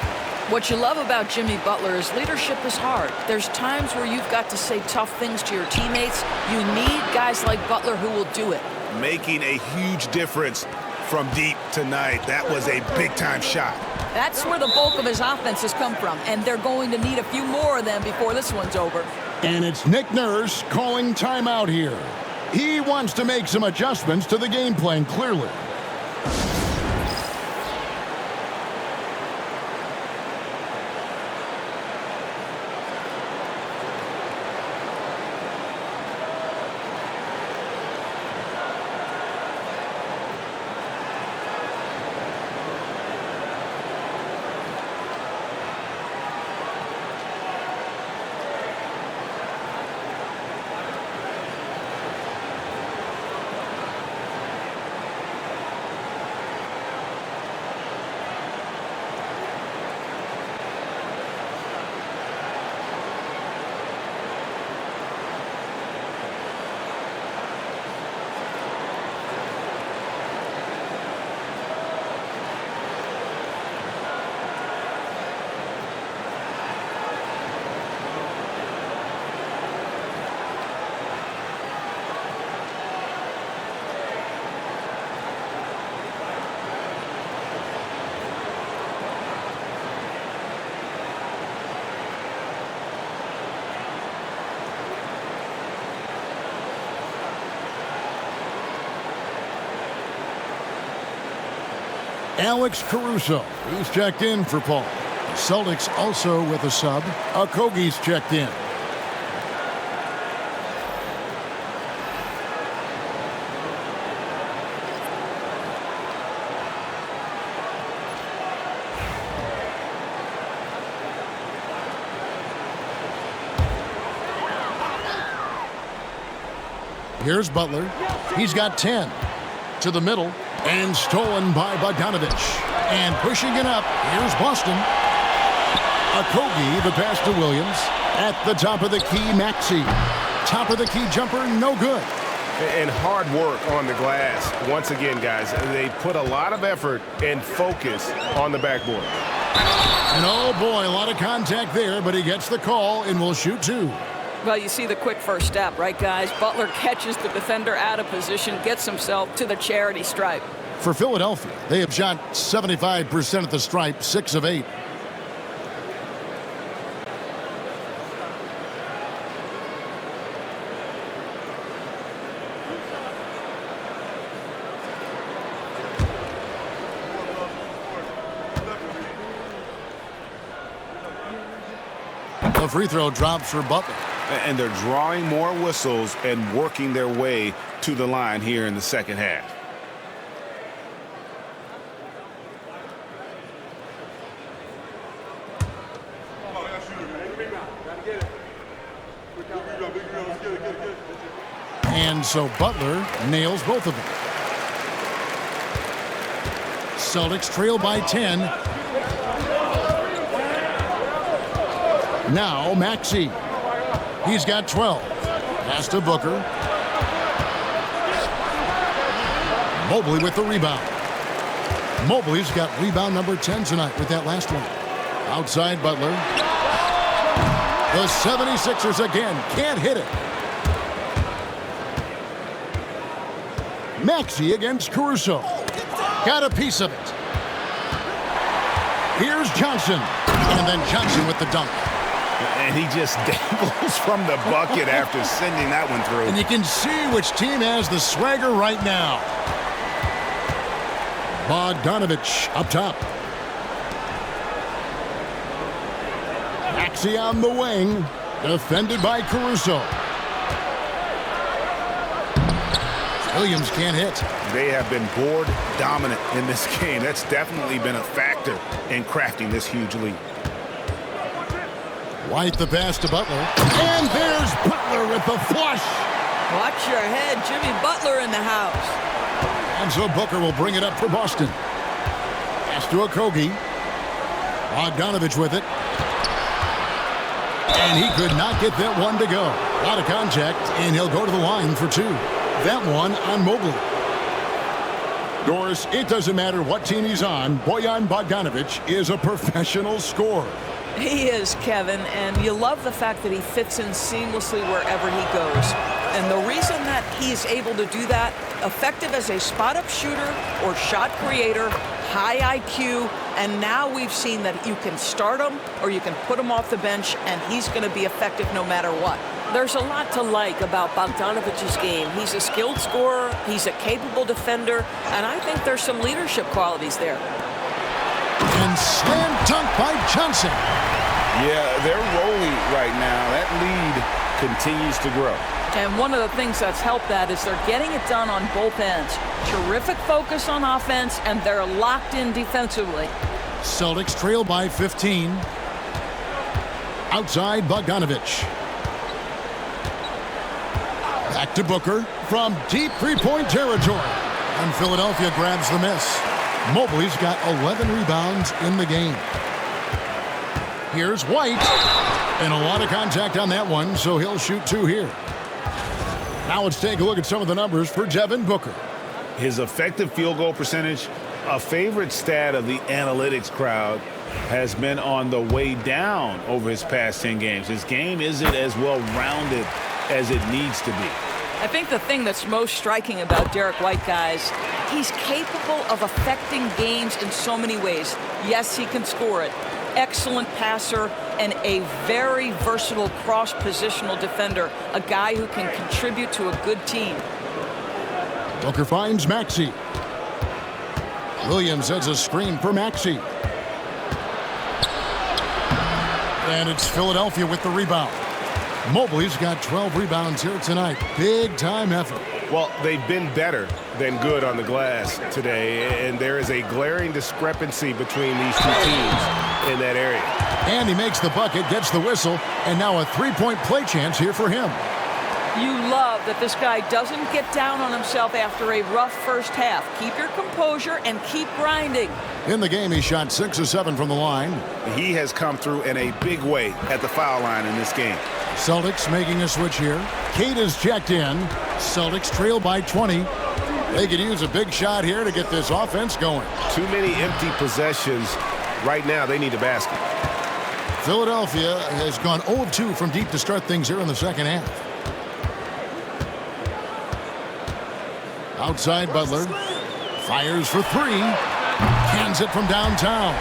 What you love about Jimmy Butler is leadership is hard. There's times where you've got to say tough things to your teammates. You need guys like Butler who will do it. Making a huge difference from deep tonight. That was a big-time shot. That's where the bulk of his offense has come from, and they're going to need a few more of them before this one's over. And it's Nick Nurse calling timeout here. He wants to make some adjustments to the game plan, clearly. Alex Caruso, he's checked in for Paul. The Celtics also with a sub. Okogie's checked in. Here's Butler. He's got 10. To the middle. And stolen by Bogdanovich. And pushing it up, here's Boston. Okogie, the pass to Williams. At the top of the key, Maxey. Top of the key jumper, no good. And hard work on the glass. Once again, guys, they put a lot of effort and focus on the backboard. And oh boy, a lot of contact there, but he gets the call and will shoot 2. Well, you see the quick first step, right, guys? Butler catches the defender out of position, gets himself to the charity stripe. For Philadelphia, they have shot 75% at the stripe, 6 of 8. The free throw drops for Butler. And they're drawing more whistles and working their way to the line here in the second half. And so Butler nails both of them. Celtics trail by 10. Now Maxey. He's got 12. Pass to Booker. Mobley with the rebound. Mobley's got rebound number 10 tonight with that last one. Outside Butler. The 76ers again can't hit it. Maxey against Caruso. Got a piece of it. Here's Johnson. And then Johnson with the dunk. And he just dangles from the bucket after sending that one through. And you can see which team has the swagger right now. Bogdanovich up top. Maxey on the wing. Defended by Caruso. Williams can't hit. They have been board dominant in this game. That's definitely been a factor in crafting this huge lead. White the pass to Butler. And there's Butler with the flush. Watch your head. Jimmy Butler in the house. And so Booker will bring it up for Boston. Pass to Okogie. Bogdanovich with it. And he could not get that one to go. A lot of contact, and he'll go to the line for 2. That one on Mobley. Doris, it doesn't matter what team he's on. Bojan Bogdanovich is a professional scorer. He is, Kevin, and you love the fact that he fits in seamlessly wherever he goes. And the reason that he's able to do that, effective as a spot-up shooter or shot creator, high IQ, and now we've seen that you can start him or you can put him off the bench, and he's going to be effective no matter what. There's a lot to like about Bogdanovich's game. He's a skilled scorer, he's a capable defender, and I think there's some leadership qualities there. And slam dunk by Johnson. Yeah, they're rolling right now. That lead continues to grow. And one of the things that's helped that is they're getting it done on both ends. Terrific focus on offense, and they're locked in defensively. Celtics trail by 15. Outside Bogdanovich. Back to Booker from deep three-point territory. And Philadelphia grabs the miss. Mobley's got 11 rebounds in the game. Here's White. And a lot of contact on that one, so he'll shoot 2 here. Now let's take a look at some of the numbers for Devin Booker. His effective field goal percentage, a favorite stat of the analytics crowd, has been on the way down over his past 10 games. His game isn't as well-rounded as it needs to be. I think the thing that's most striking about Derek White, guys, he's capable of affecting games in so many ways. Yes, he can score it. Excellent passer and a very versatile cross-positional defender, a guy who can contribute to a good team. Booker finds Maxey. Williams has a screen for Maxey. And it's Philadelphia with the rebound. Mobley's got 12 rebounds here tonight. Big time effort. Well, they've been better than good on the glass today, and there is a glaring discrepancy between these two teams in that area. And he makes the bucket, gets the whistle, and now a three-point play chance here for him. You love that this guy doesn't get down on himself after a rough first half. Keep your composure and keep grinding. In the game, he shot 6 of 7 from the line. He has come through in a big way at the foul line in this game. Celtics making a switch here. Cade is checked in. Celtics trail by 20. They could use a big shot here to get this offense going. Too many empty possessions. Right now, they need a basket. Philadelphia has gone 0 of 2 from deep to start things here in the second half. Outside Butler. Fires for 3. Cans it from downtown.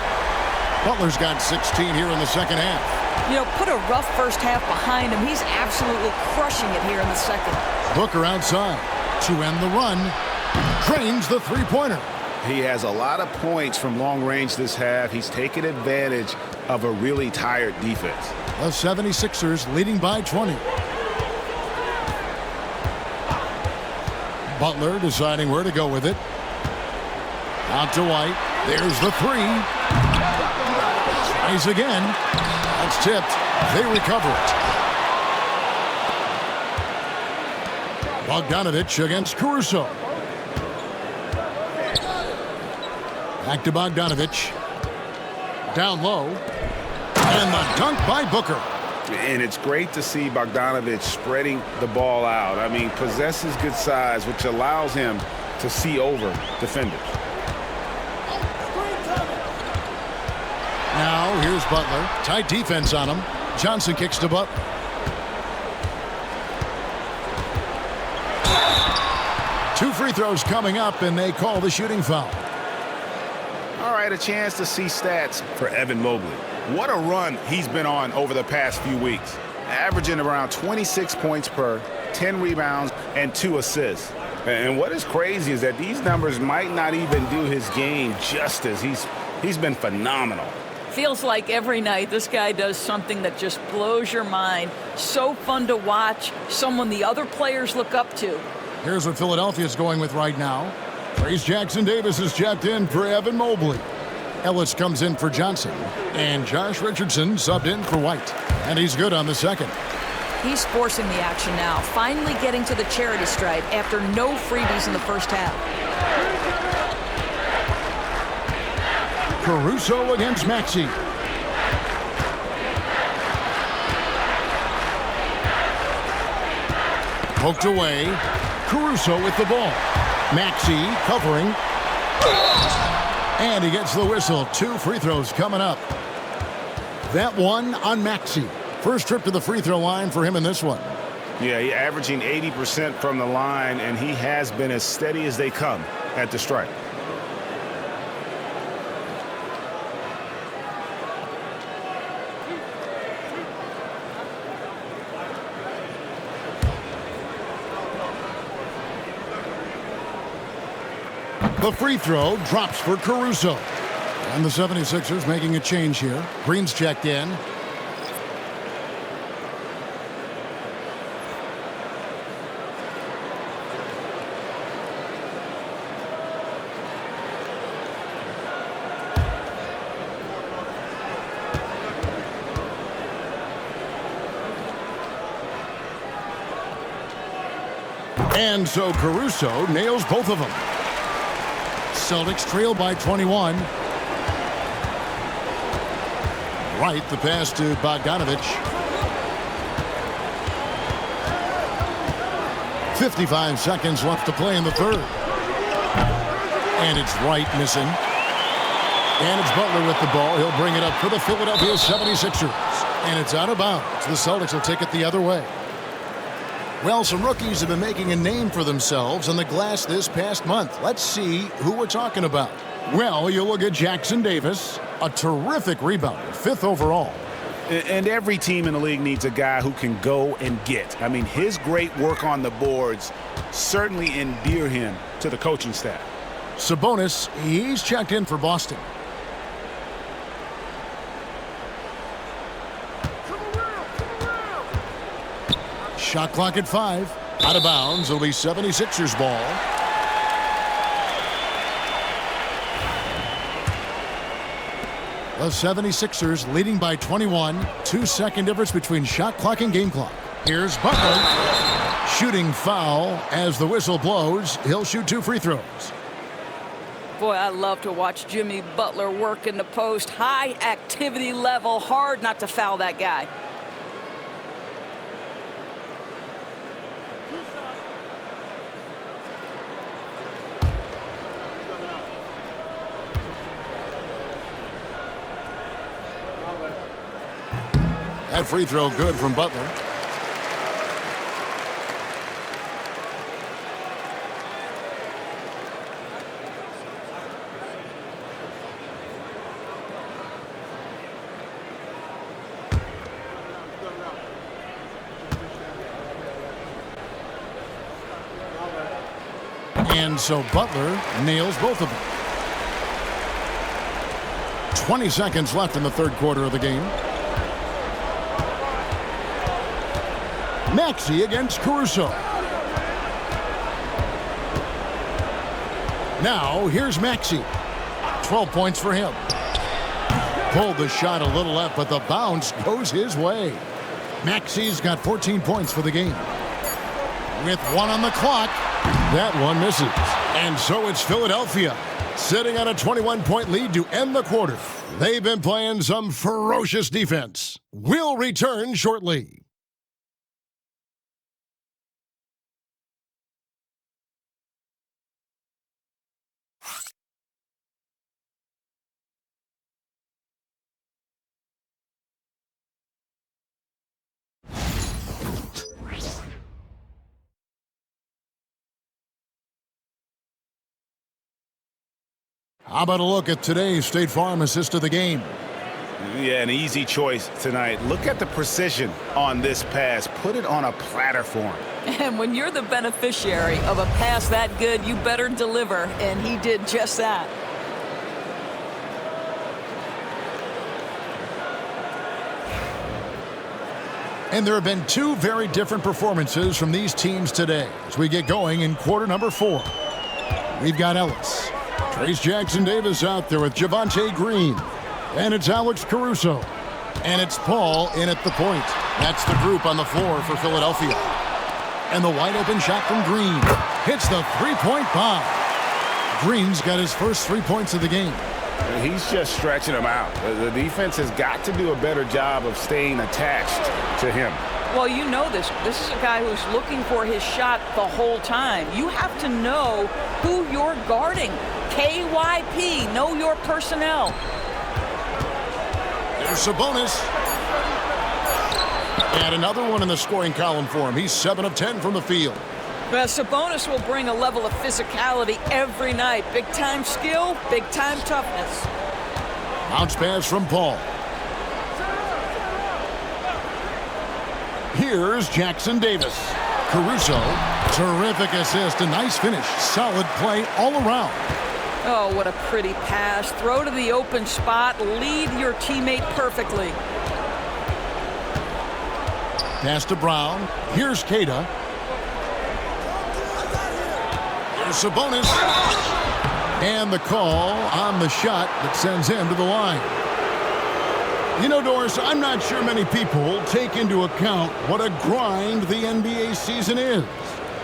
Butler's got 16 here in the second half. You know, put a rough first half behind him. He's absolutely crushing it here in the second. Booker outside to end the run. Drains the three-pointer. He has a lot of points from long range this half. He's taken advantage of a really tired defense. The 76ers leading by 20. Butler deciding where to go with it. Out to White. There's the 3. Tries again. That's tipped. They recover it. Bogdanovich against Caruso. Back to Bogdanovich. Down low. And the dunk by Booker. And it's great to see Bogdanovich spreading the ball out. I mean, possesses good size, which allows him to see over defenders. Now, here's Butler. Tight defense on him. Johnson kicks to Butler. Two free throws coming up, and they call the shooting foul. All right, a chance to see stats for Evan Mobley. What a run he's been on over the past few weeks. Averaging around 26 points per, 10 rebounds, and 2 assists. And what is crazy is that these numbers might not even do his game justice. He's been phenomenal. Feels like every night this guy does something that just blows your mind. So fun to watch. Someone the other players look up to. Here's what Philadelphia's going with right now. Trace Jackson-Davis is checked in for Evan Mobley. Ellis comes in for Johnson. And Josh Richardson subbed in for White. And he's good on the second. He's forcing the action now, finally getting to the charity stripe after no freebies in the first half. Caruso against Maxey. Poked away. Caruso with the ball. Maxey covering. And he gets the whistle. 2 free throws coming up. That one on Maxey. First trip to the free throw line for him in this one. Yeah, he's averaging 80% from the line, and he has been as steady as they come at the stripe. The free throw drops for Caruso. And the 76ers making a change here. Green's checked in. And so Caruso nails both of them. Celtics trail by 21. Right, the pass to Bogdanovich. 55 seconds left to play in the third. And it's Wright missing. And it's Butler with the ball. He'll bring it up for the Philadelphia 76ers. And it's out of bounds. The Celtics will take it the other way. Well, some rookies have been making a name for themselves on the glass this past month. Let's see who we're talking about. Well, you look at Jackson-Davis, a terrific rebounder, 5th overall. And every team in the league needs a guy who can go and get. I mean, his great work on the boards certainly endear him to the coaching staff. Sabonis, he's checked in for Boston. Shot clock at 5. Out of bounds. It'll be 76ers ball. The 76ers leading by 21. 2-second difference between shot clock and game clock. Here's Butler. shooting foul. As the whistle blows, he'll shoot 2 free throws. Boy, I love to watch Jimmy Butler work in the post. High activity level, hard not to foul that guy. That free throw good from Butler. And so Butler nails both of them. 20 seconds left in the third quarter of the game. Maxey against Caruso. Now here's Maxey. 12 points for him. Pulled the shot a little left, but the bounce goes his way. Maxey's got 14 points for the game. With 1 on the clock, that one misses. And so it's Philadelphia sitting on a 21-point lead to end the quarter. They've been playing some ferocious defense. We'll return shortly. How about a look at today's State Farm assist of the game? Yeah, an easy choice tonight. Look at the precision on this pass. Put it on a platter for him. And when you're the beneficiary of a pass that good, you better deliver, and he did just that. And there have been 2 very different performances from these teams today as we get going in quarter number 4. We've got Ellis. Trace Jackson-Davis out there with Javonte Green. And it's Alex Caruso. And it's Paul in at the point. That's the group on the floor for Philadelphia. And the wide open shot from Green. Hits the three-point bomb. Green's got his first 3 points of the game. He's just stretching him out. The defense has got to do a better job of staying attached to him. Well, you know this. This is a guy who's looking for his shot the whole time. You have to know who you're guarding. KYP, know your personnel. There's Sabonis. And another one in the scoring column for him. He's 7 of 10 from the field. Well, Sabonis will bring a level of physicality every night. Big-time skill, big-time toughness. Bounce pass from Paul. Here's Jackson-Davis. Caruso, terrific assist, a nice finish. Solid play all around. Oh, what a pretty pass. Throw to the open spot. Lead your teammate perfectly. Pass to Brown. Here's Keita. Here's Sabonis. And the call on the shot that sends him to the line. You know, Doris, I'm not sure many people take into account what a grind the NBA season is.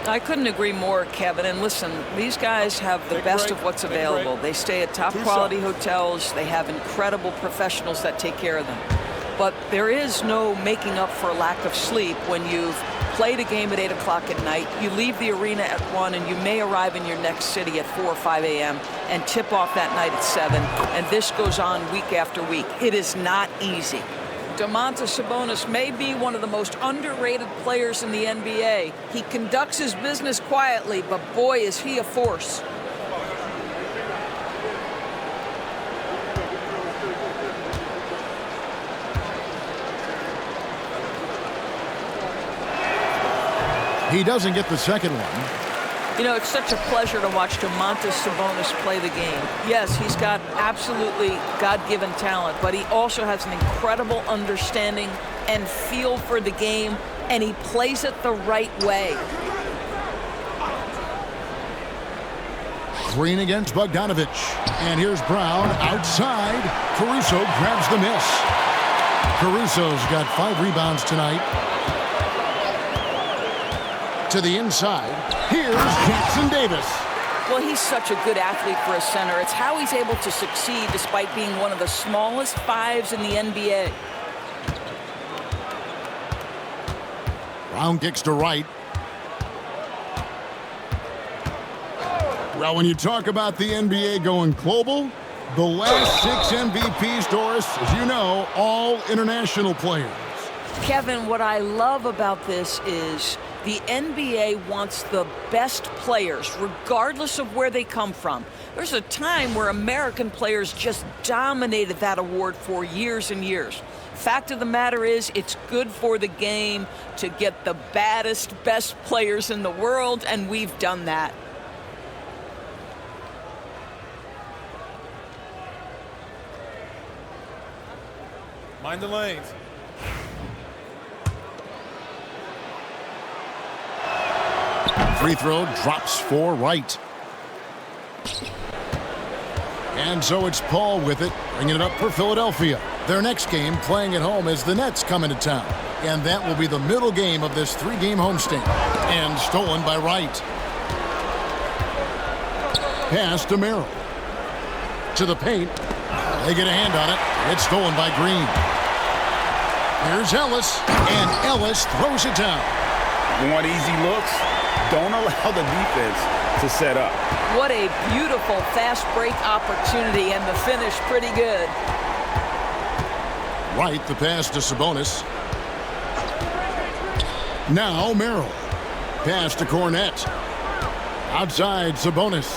I couldn't agree more, Kevin. And listen, these guys have the best of what's available. They stay at top-quality hotels. They have incredible professionals that take care of them. But there is no making up for a lack of sleep when you've played a game at 8 o'clock at night, you leave the arena at 1, and you may arrive in your next city at 4 or 5 a.m. and tip off that night at 7. And this goes on week after week. It is not easy. Domantas Sabonis may be one of the most underrated players in the NBA. He conducts his business quietly, but boy, is he a force. He doesn't get the second one. You know, it's such a pleasure to watch Domantas Sabonis play the game. Yes, he's got absolutely God-given talent, but he also has an incredible understanding and feel for the game, and he plays it the right way. Green against Bogdanovich. And here's Brown outside. Caruso grabs the miss. Caruso's got 5 rebounds tonight. to the inside. Here's Jackson Davis. Well, he's such a good athlete for a center. It's how he's able to succeed despite being one of the smallest fives in the NBA. Brown kicks to right. Well, when you talk about the NBA going global, the last 6 MVPs, Doris, as you know, all international players. Kevin, what I love about this is the NBA wants the best players, regardless of where they come from. There's a time where American players just dominated that award for years and years. Fact of the matter is, it's good for the game to get the baddest, best players in the world, and we've done that. Mind the lanes. Free throw drops for right. And so it's Paul with it, bringing it up for Philadelphia. Their next game, playing at home, as the Nets come into town. And that will be the middle game of this 3-game homestand. And stolen by Wright. Pass to Merrill. To the paint. They get a hand on it. It's stolen by Green. Here's Ellis. And Ellis throws it down. Want easy looks? Don't allow the defense to set up. What a beautiful fast break opportunity, and the finish pretty good. Right, the pass to Sabonis. Now Merrill. Pass to Cornette. Outside, Sabonis.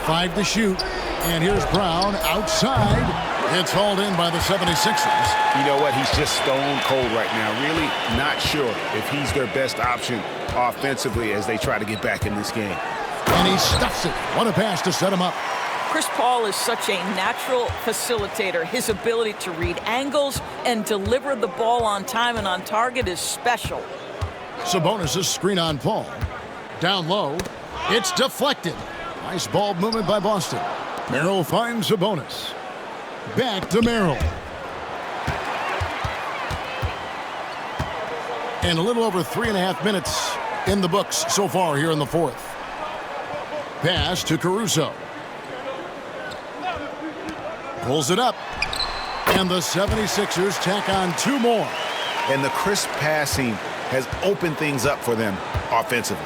5 to shoot. And here's Brown outside. It's hauled in by the 76ers. You know what? He's just stone cold right now. Really not sure if he's their best option offensively as they try to get back in this game. And he stuffs it. What a pass to set him up. Chris Paul is such a natural facilitator. His ability to read angles and deliver the ball on time and on target is special. Sabonis' screen on Paul. Down low. It's deflected. Nice ball movement by Boston. Merrill finds Sabonis. Back to Merrill. And a little over 3.5 minutes in the books so far here in the fourth. Pass to Caruso. Pulls it up. And the 76ers tack on 2 more. And the crisp passing has opened things up for them offensively.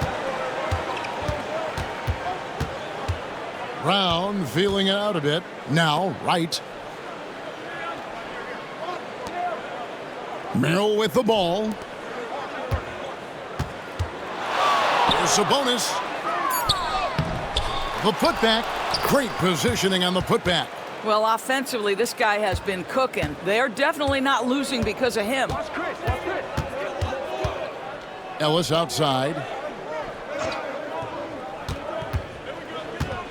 Brown feeling it out a bit. Now, Wright. Merrill with the ball. Here's Sabonis. The putback. Great positioning on the putback. Well, offensively, this guy has been cooking. They're definitely not losing because of him. Ellis outside.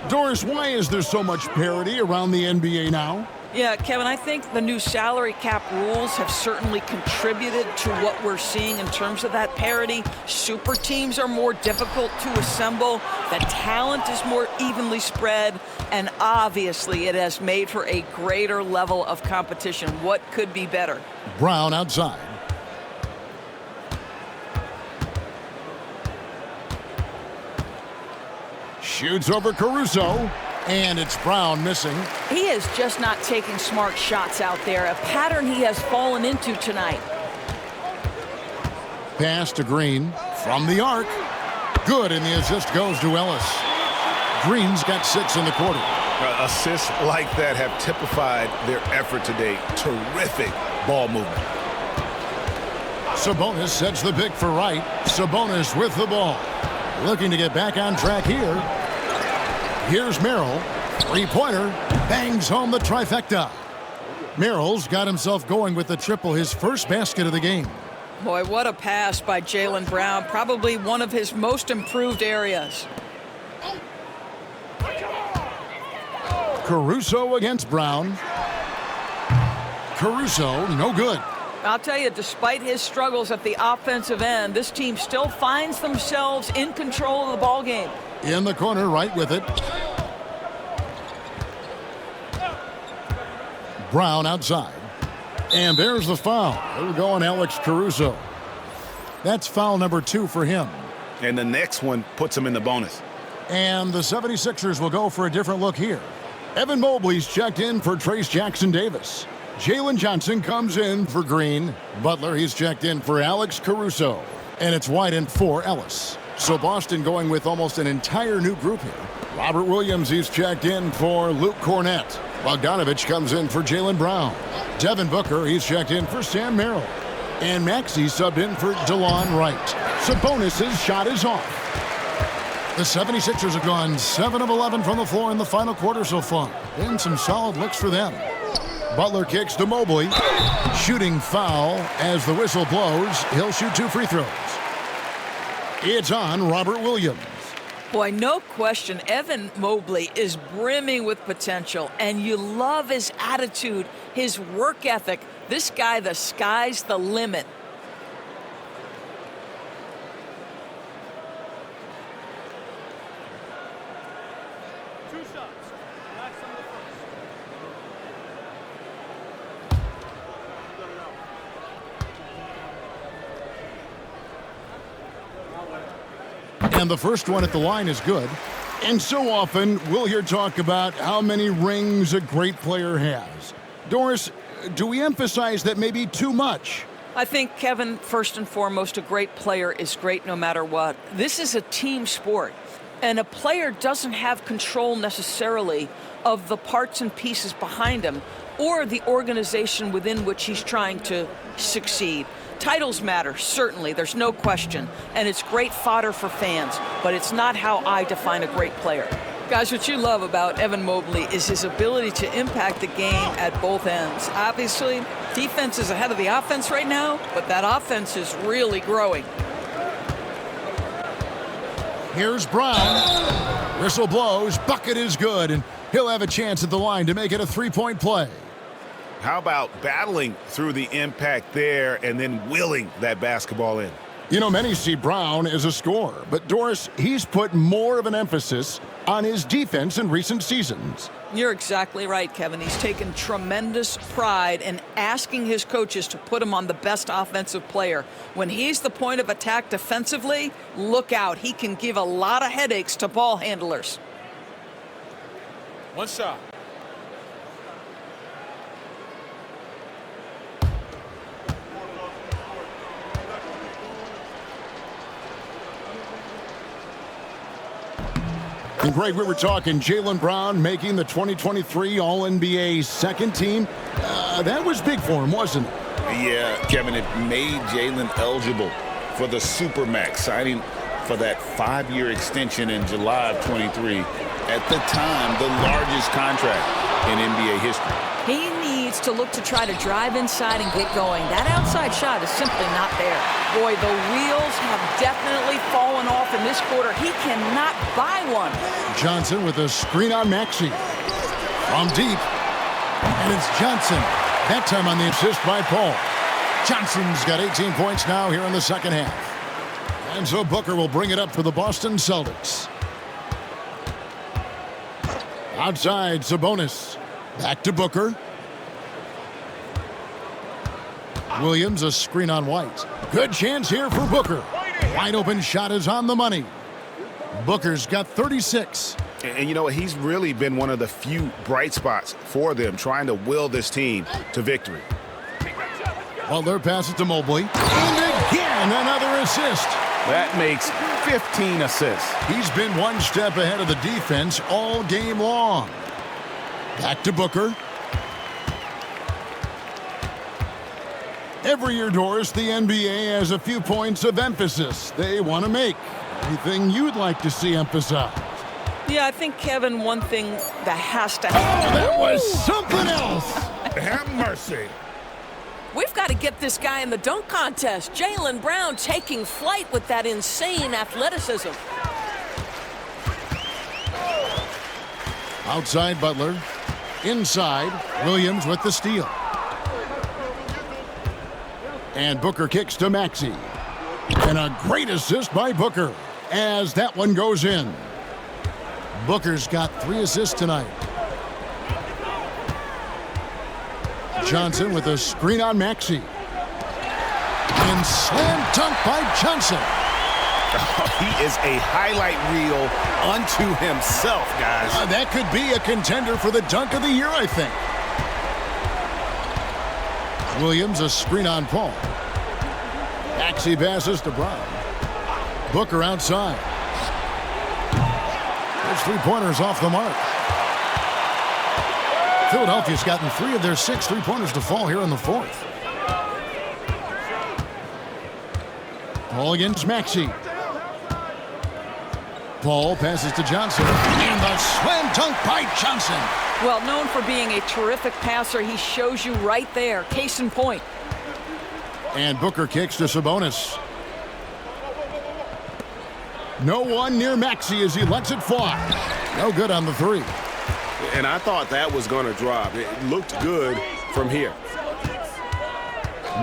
Doris, why is there so much parity around the NBA now? Yeah, Kevin, I think the new salary cap rules have certainly contributed to what we're seeing in terms of that parity. Super teams are more difficult to assemble. The talent is more evenly spread. And obviously, it has made for a greater level of competition. What could be better? Brown outside. Shoots over Caruso. And it's Brown missing. He is just not taking smart shots out there, a pattern he has fallen into tonight. Pass to Green from the arc. Good, and the assist goes to Ellis. Green's got 6 in the quarter. Assists like that have typified their effort today. Terrific ball movement. Sabonis sets the pick for Wright. Sabonis with the ball. Looking to get back on track here. Here's Merrill. 3-pointer. Bangs home the trifecta. Merrill's got himself going with the triple, his first basket of the game. Boy, what a pass by Jaylen Brown. Probably one of his most improved areas. Caruso against Brown. Caruso, no good. I'll tell you, despite his struggles at the offensive end, this team still finds themselves in control of the ball game. In the corner, right with it. Brown outside. And there's the foul. It'll go on Alex Caruso. That's foul number 2 for him. and the next one puts him in the bonus. And the 76ers will go for a different look here. Evan Mobley's checked in for Trace Jackson-Davis. Jalen Johnson comes in for Green. Butler, he's checked in for Alex Caruso. And it's White in for Ellis. So Boston going with almost an entire new group here. Robert Williams, he's checked in for Luke Cornett. Bogdanovich comes in for Jaylen Brown. Devin Booker, he's checked in for Sam Merrill. And Maxey subbed in for DeLon Wright. Sabonis' shot is off. The 76ers have gone 7 of 11 from the floor in the final quarter so far. And some solid looks for them. Butler kicks to Mobley. Shooting foul as the whistle blows. He'll shoot 2 free throws. It's on Robert Williams. Boy, no question, Evan Mobley is brimming with potential, and you love his attitude, his work ethic. This guy, the sky's the limit. And the first one at the line is good. And so often we'll hear talk about how many rings a great player has. Doris, do we emphasize that maybe too much? I think, Kevin, first and foremost, a great player is great no matter what. This is a team sport, and a player doesn't have control necessarily of the parts and pieces behind him or the organization within which he's trying to succeed. Titles matter, certainly, there's no question, and it's great fodder for fans, but it's not how I define a great player. Guys, what you love about Evan Mobley is his ability to impact the game at both ends. Obviously, defense is ahead of the offense right now, but that offense is really growing. Here's Brown. Whistle blows, bucket is good, and he'll have a chance at the line to make it a three-point play. How about battling through the impact there and then willing that basketball in? You know, many see Brown as a scorer, but Doris, he's put more of an emphasis on his defense in recent seasons. You're exactly right, Kevin. He's taken tremendous pride in asking his coaches to put him on the best offensive player. When he's the point of attack defensively, look out. He can give a lot of headaches to ball handlers. One shot. And Greg, we were talking Jaylen Brown making the 2023 All-NBA second team. That was big for him, wasn't it? Yeah, Kevin, it made Jaylen eligible for the Supermax, signing for that 5-year extension in July of 23. At the time, the largest contract in NBA history. He needs to look to try to drive inside and get going. That outside shot is simply not there. Boy, the wheels have definitely fallen off in this quarter. He cannot buy one. Johnson with a screen on Maxey. From deep. And it's Johnson. That time on the assist by Paul. Johnson's got 18 points now here in the second half. And so Booker will bring it up for the Boston Celtics. Outside, Sabonis. Back to Booker. Williams, a screen on White. Good chance here for Booker. Wide open shot is on the money. Booker's got 36. And you know what? He's really been one of the few bright spots for them, trying to will this team to victory. Butler passes to Mobley. And again, another assist. That makes 15 assists. He's been one step ahead of the defense all game long. Back to Booker. Every year, Doris, the NBA has a few points of emphasis they want to make. Anything you'd like to see emphasized? Yeah, I think, Kevin, one thing that has to happen. Oh, that was something else. Have mercy. We've got to get this guy in the dunk contest. Jaylen Brown taking flight with that insane athleticism. Outside Butler. Inside, Williams with the steal. And Booker kicks to Maxey. And a great assist by Booker as that one goes in. Booker's got 3 assists tonight. Johnson with a screen on Maxey. And slam dunk by Johnson. He is a highlight reel unto himself, guys. That could be a contender for the dunk of the year, I think. Williams, a screen on Paul. Maxey passes to Brown. Booker outside. There's three-pointers off the mark. Philadelphia's gotten 3 of their 6 three-pointers to fall here in the fourth. Paul against Maxey. Paul passes to Johnson. And the slam dunk by Johnson. Well, known for being a terrific passer, he shows you right there. Case in point. And Booker kicks to Sabonis. No one near Maxey as he lets it fly. No good on the 3. And I thought that was going to drop. It looked good from here.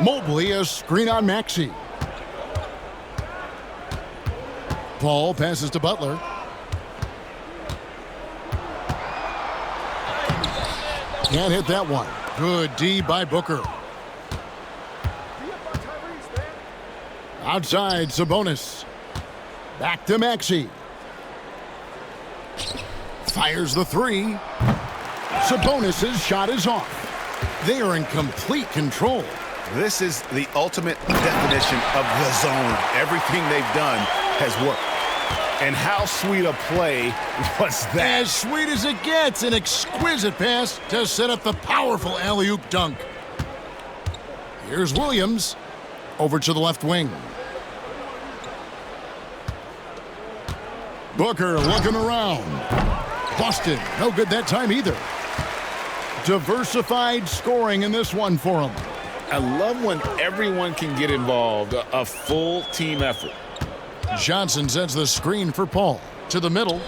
Mobley, a screen on Maxey. Paul passes to Butler. Can't hit that one. Good D by Booker. Outside, Sabonis. Back to Maxey. Fires the 3. Sabonis' shot is off. They are in complete control. This is the ultimate definition of the zone. Everything they've done has worked. And how sweet a play was that? As sweet as it gets, an exquisite pass to set up the powerful alley-oop dunk. Here's Williams over to the left wing. Booker looking around. Boston, no good that time either. Diversified scoring in this one for him. I love when everyone can get involved, a full team effort. Johnson sends the screen for Paul. To the middle.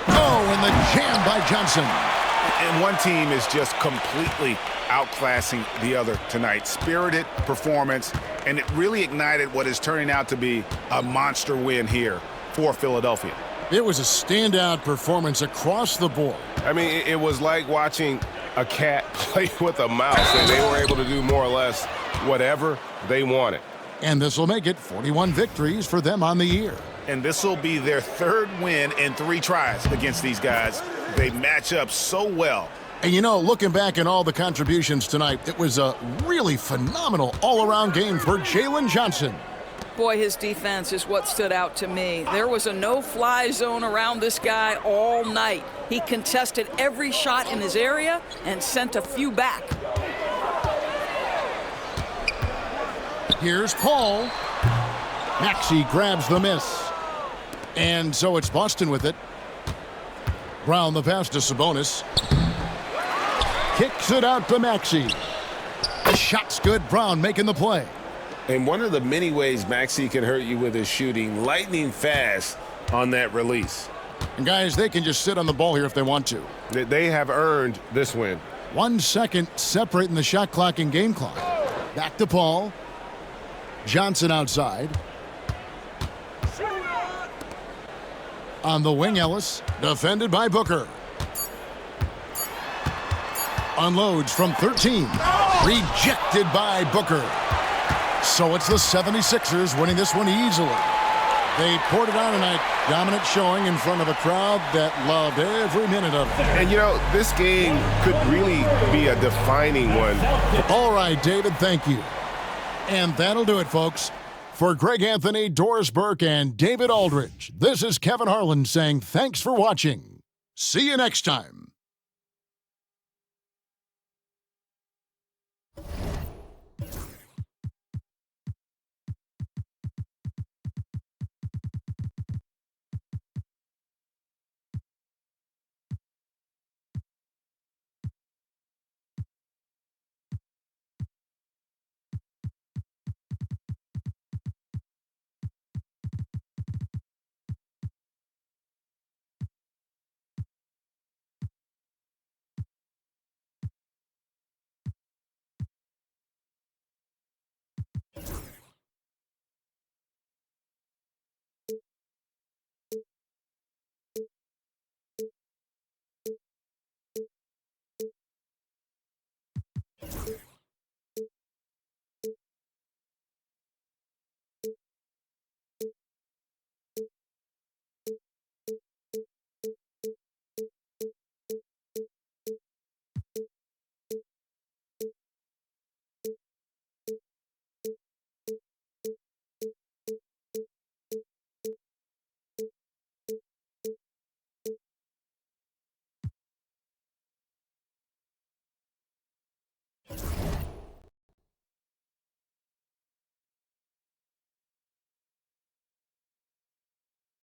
Oh, and the jam by Johnson. And one team is just completely outclassing the other tonight. Spirited performance, and it really ignited what is turning out to be a monster win here for Philadelphia. It was a standout performance across the board. I mean, it was like watching a cat play with a mouse, and they were able to do more or less whatever they wanted. And this will make it 41 victories for them on the year. And this will be their 3rd win in 3 tries against these guys. They match up so well. And you know, looking back at all the contributions tonight, it was a really phenomenal all-around game for Jalen Johnson. Boy, his defense is what stood out to me. There was a no-fly zone around this guy all night. He contested every shot in his area and sent a few back. Here's Paul. Maxey grabs the miss. And so it's Boston with it. Brown the pass to Sabonis. Kicks it out to Maxey. The shot's good. Brown making the play. And one of the many ways Maxey can hurt you with his shooting, lightning fast on that release. And guys, they can just sit on the ball here if they want to. They have earned this win. 1 second separating the shot clock and game clock. Back to Paul. Johnson outside. On the wing, Ellis, defended by Booker. Unloads from 13. Rejected by Booker. So it's the 76ers winning this one easily. They poured it on tonight. Dominant showing in front of a crowd that loved every minute of it. And you know, this game could really be a defining one. All right, David, thank you. And that'll do it, folks. For Greg Anthony, Doris Burke, and David Aldridge, this is Kevin Harlan saying thanks for watching. See you next time.